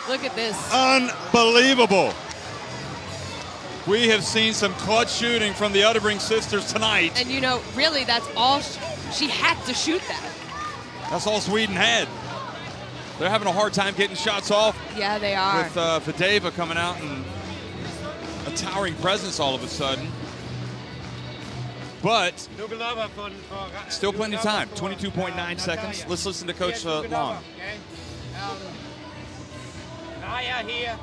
Look at this. Unbelievable. We have seen some clutch shooting from the Elderbrink sisters tonight. And you know, really, that's all she had to shoot that. That's all Sweden had. They're having a hard time getting shots off. Yeah, they are. With Videva coming out and a towering presence all of a sudden. But still plenty of time, 22.9 seconds. Let's listen to Coach Long. Naya here.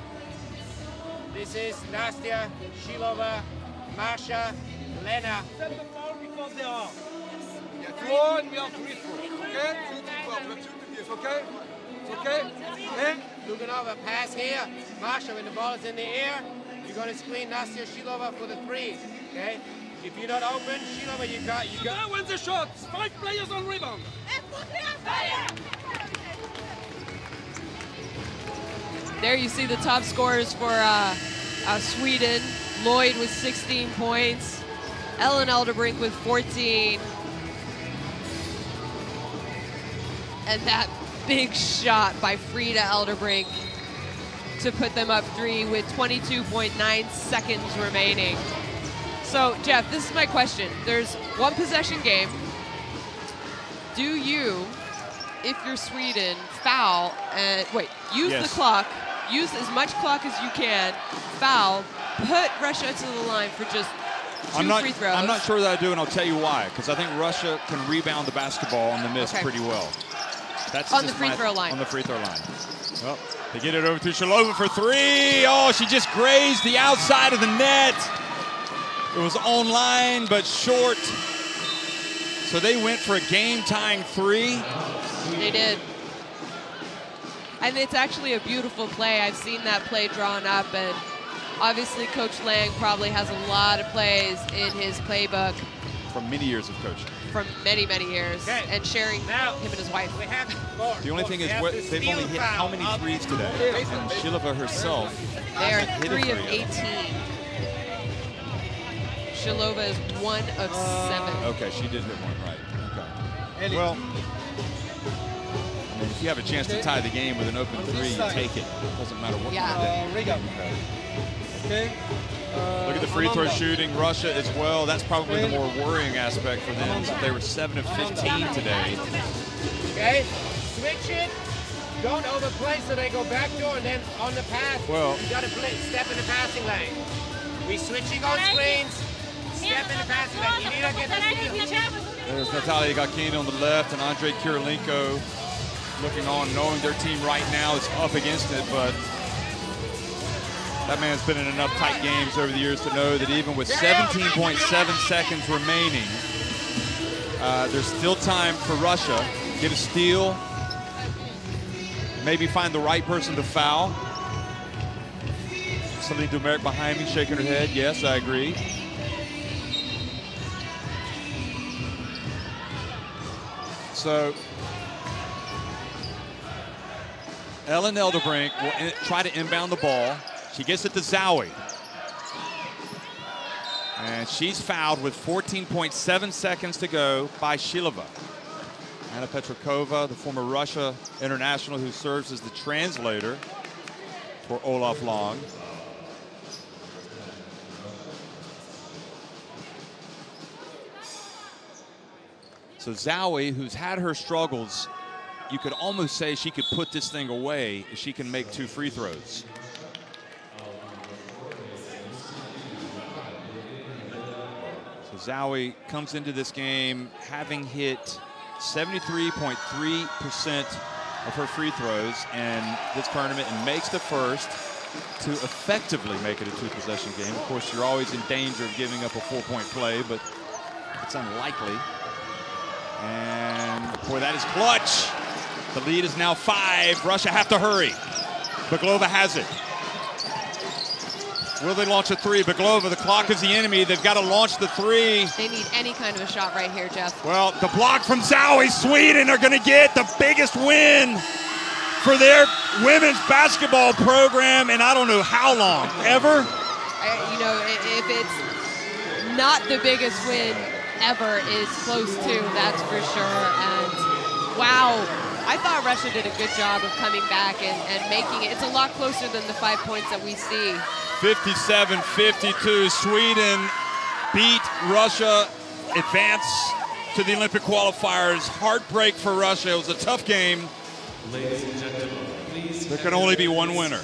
This is Nastya, Shilova, Masha, Lena. Set the ball because they are. Floor and we are free throw. Okay? It's okay? It's okay? And Luganova, pass here. Masha, when the ball is in the air, you're going to screen Nastya Shilova for the 3. Okay? If you're not open, Shilova, you got. that wins the shot. 5 players on rebound. There you see the top scorers for Sweden. Lloyd with 16 points. Ellen Elderbrink with 14. And that big shot by Frida Elderbrink to put them up 3 with 22.9 seconds remaining. So, Jeff, this is my question. There's 1 possession game. Do you, if you're Sweden, foul and use the clock, use as much clock as you can, foul, put Russia to the line for just 2 free throws? I'm not sure that I do, and I'll tell you why. Because I think Russia can rebound the basketball on the miss pretty well. That's on the free throw line. On the free throw line. Well, they get it over to Shilova for 3. Oh, she just grazed the outside of the net. It was online, but short. So they went for a game-tying 3. They did. And it's actually a beautiful play. I've seen that play drawn up, and obviously Coach Lang probably has a lot of plays in his playbook. From many years of coaching. From many, many years, and sharing him and his wife. The only thing is, they've only hit how many 3s today? And Shilova herself. They are 3 of 18. Shilova is 1 of 7. Okay, she did hit 1, right. Okay. Well, I mean, if you have a chance to tie the game with an open 3, you take it. It doesn't matter what kind of day. Okay. Look at the free throw shooting. Russia as well. That's probably the more worrying aspect for them. So they were 7 of 15 today. Okay, switch it. Don't overplay so they go back door, and then on the pass, you got to step in the passing lane. We switching on screens. Step in the passing lane. You need to get the steal. There's Natalia Galkina on the left and Andrei Kirilenko looking on, knowing their team right now is up against it, but that man's been in enough tight games over the years to know that even with 17.7 seconds remaining, there's still time for Russia. Get a steal, maybe find the right person to foul. Somebody Dumeric behind me shaking her head. Yes, I agree. So Ellen Elderbrink will try to inbound the ball. She gets it to Zowie. And she's fouled with 14.7 seconds to go by Shilova. Anna Petrakova, the former Russia international who serves as the translator for Olaf Long. So Zowie, who's had her struggles, you could almost say she could put this thing away if she can make 2 free throws. So Zowie comes into this game having hit 73.3% of her free throws in this tournament and makes the first to effectively make it a 2-possession game. Of course, you're always in danger of giving up a 4-point play, but it's unlikely. And boy, that is clutch. The lead is now 5. Russia have to hurry. Baglova has it. Will they launch a 3? Baglova, the clock is the enemy. They've got to launch the 3. They need any kind of a shot right here, Jeff. Well, the block from Zowie. Sweden are going to get the biggest win for their women's basketball program in I don't know how long, ever. You know, if it's not the biggest win ever, it's close to, that's for sure. And wow, I thought Russia did a good job of coming back and making it. It's a lot closer than the 5 points that we see. 57-52, Sweden beat Russia, advance to the Olympic qualifiers. Heartbreak for Russia. It was a tough game. There can only be one winner.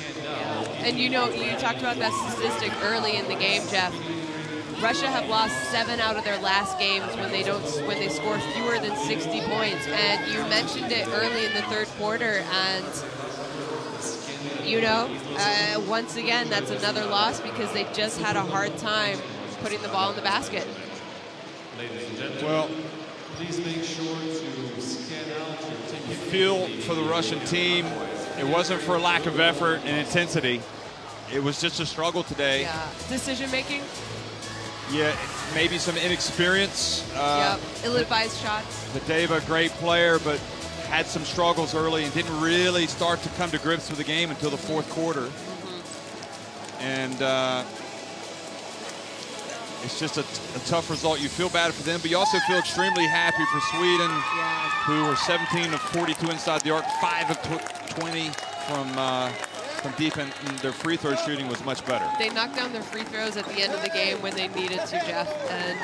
And you know, you talked about that statistic early in the game, Jeff. Russia have lost 7 out of their last games when they score fewer than 60 points. And you mentioned it early in the 3rd quarter, and you know, once again, that's another loss because they just had a hard time putting the ball in the basket. Well, please make sure to scan out your feel for the Russian team. It wasn't for a lack of effort and intensity. It was just a struggle today. Yeah. Decision making? Yeah, maybe some inexperience. Yep, ill-advised shots. Vadeva, great player, but had some struggles early and didn't really start to come to grips with the game until the 4th quarter. And it's just a tough result. You feel bad for them, but you also feel extremely happy for Sweden, who were 17 of 42 inside the arc, 5 of 20 from deep, and their free throw shooting was much better. They knocked down their free throws at the end of the game when they needed to, Jeff. And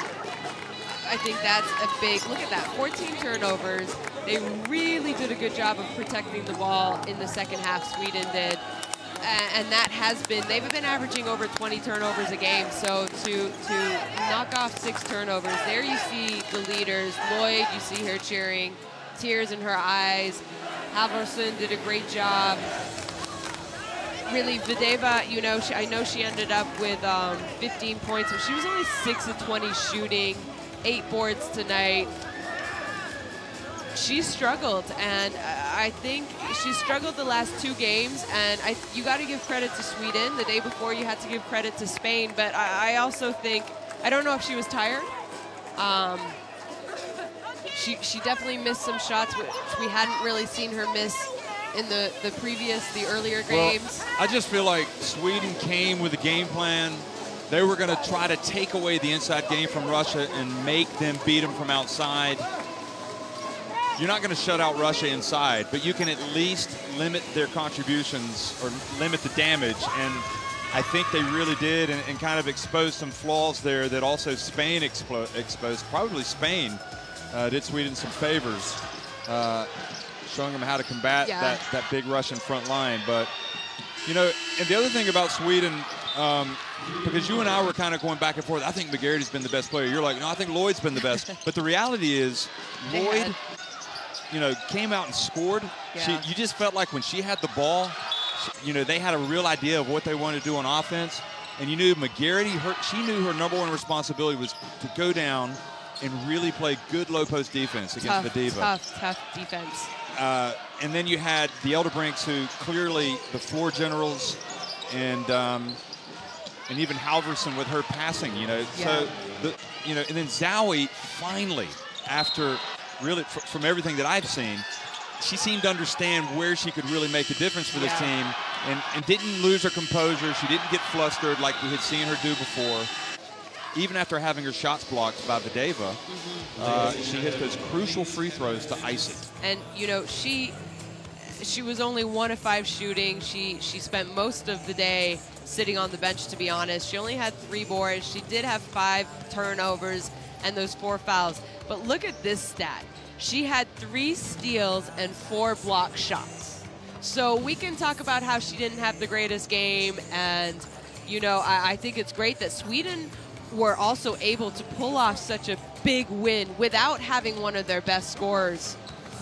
I think that's a big, look at that, 14 turnovers. They really did a good job of protecting the ball in the second half, Sweden did. And that has been, they've been averaging over 20 turnovers a game. So to knock off 6 turnovers, there you see the leaders. Lloyd, you see her cheering, tears in her eyes. Halvorsen did a great job. Really, Vadeva, you know, I know she ended up with 15 points, but she was only 6 of 20 shooting, 8 boards tonight. She struggled, and I think she struggled the last 2 games, and you got to give credit to Sweden. The day before, you had to give credit to Spain, but I also think, I don't know if she was tired. She definitely missed some shots, which we hadn't really seen her miss in the earlier games. Well, I just feel like Sweden came with a game plan. They were going to try to take away the inside game from Russia and make them beat them from outside. You're not going to shut out Russia inside, but you can at least limit their contributions or limit the damage. And I think they really did, and kind of exposed some flaws there that also Spain exposed. Probably Spain did Sweden some favors, showing them how to combat that big Russian front line. But, you know, and the other thing about Sweden, because you and I were kind of going back and forth, I think McGarrity's been the best player. You're like, no, I think Lloyd's been the best. But the reality is, Lloyd, you know, came out and scored. Yeah. You just felt like when she had the ball, you know, they had a real idea of what they wanted to do on offense. And you knew McGarrity, she knew her #1 responsibility was to go down and really play good low post defense against Vadeva. Tough defense. And then you had the Elderbrinks, who clearly the floor generals, and even Halvorsen with her passing, you know. Yeah. So, and then Zowie finally, after really from everything that I've seen, she seemed to understand where she could really make a difference for this team, and didn't lose her composure. She didn't get flustered like we had seen her do before. Even after having her shots blocked by Vadeva, she hit those crucial free throws to ice it. And, you know, she was only 1 of 5 shooting. She spent most of the day sitting on the bench, to be honest. She only had 3 boards. She did have 5 turnovers and those 4 fouls. But look at this stat. She had 3 steals and 4 block shots. So we can talk about how she didn't have the greatest game, and you know, I think it's great that Sweden were also able to pull off such a big win without having one of their best scorers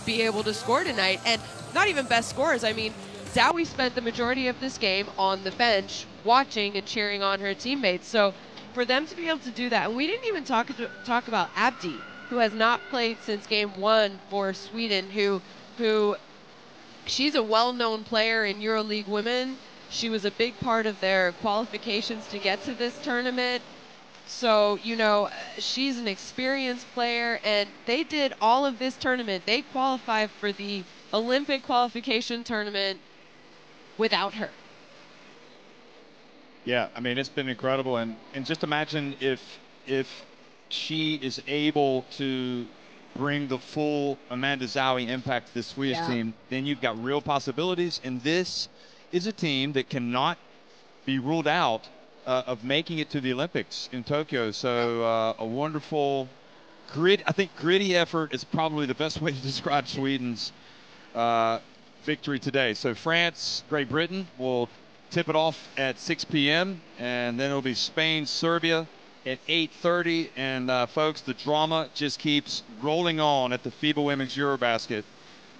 be able to score tonight. And not even best scorers. I mean, Dowie spent the majority of this game on the bench watching and cheering on her teammates. So for them to be able to do that, and we didn't even talk about Abdi, who has not played since game 1 for Sweden, who she's a well-known player in EuroLeague Women. She was a big part of their qualifications to get to this tournament. So, you know, she's an experienced player, and they did all of this tournament. They qualified for the Olympic qualification tournament without her. Yeah, I mean, it's been incredible. And just imagine if she is able to bring the full Amanda Zawi impact to the Swedish team, then you've got real possibilities. And this is a team that cannot be ruled out of making it to the Olympics in Tokyo. So a wonderful, I think gritty effort is probably the best way to describe Sweden's victory today. So France, Great Britain will tip it off at 6 p.m. and then it'll be Spain, Serbia at 8:30. And folks, the drama just keeps rolling on at the FIBA Women's EuroBasket.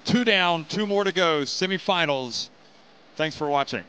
2 down, 2 more to go, semifinals. Thanks for watching.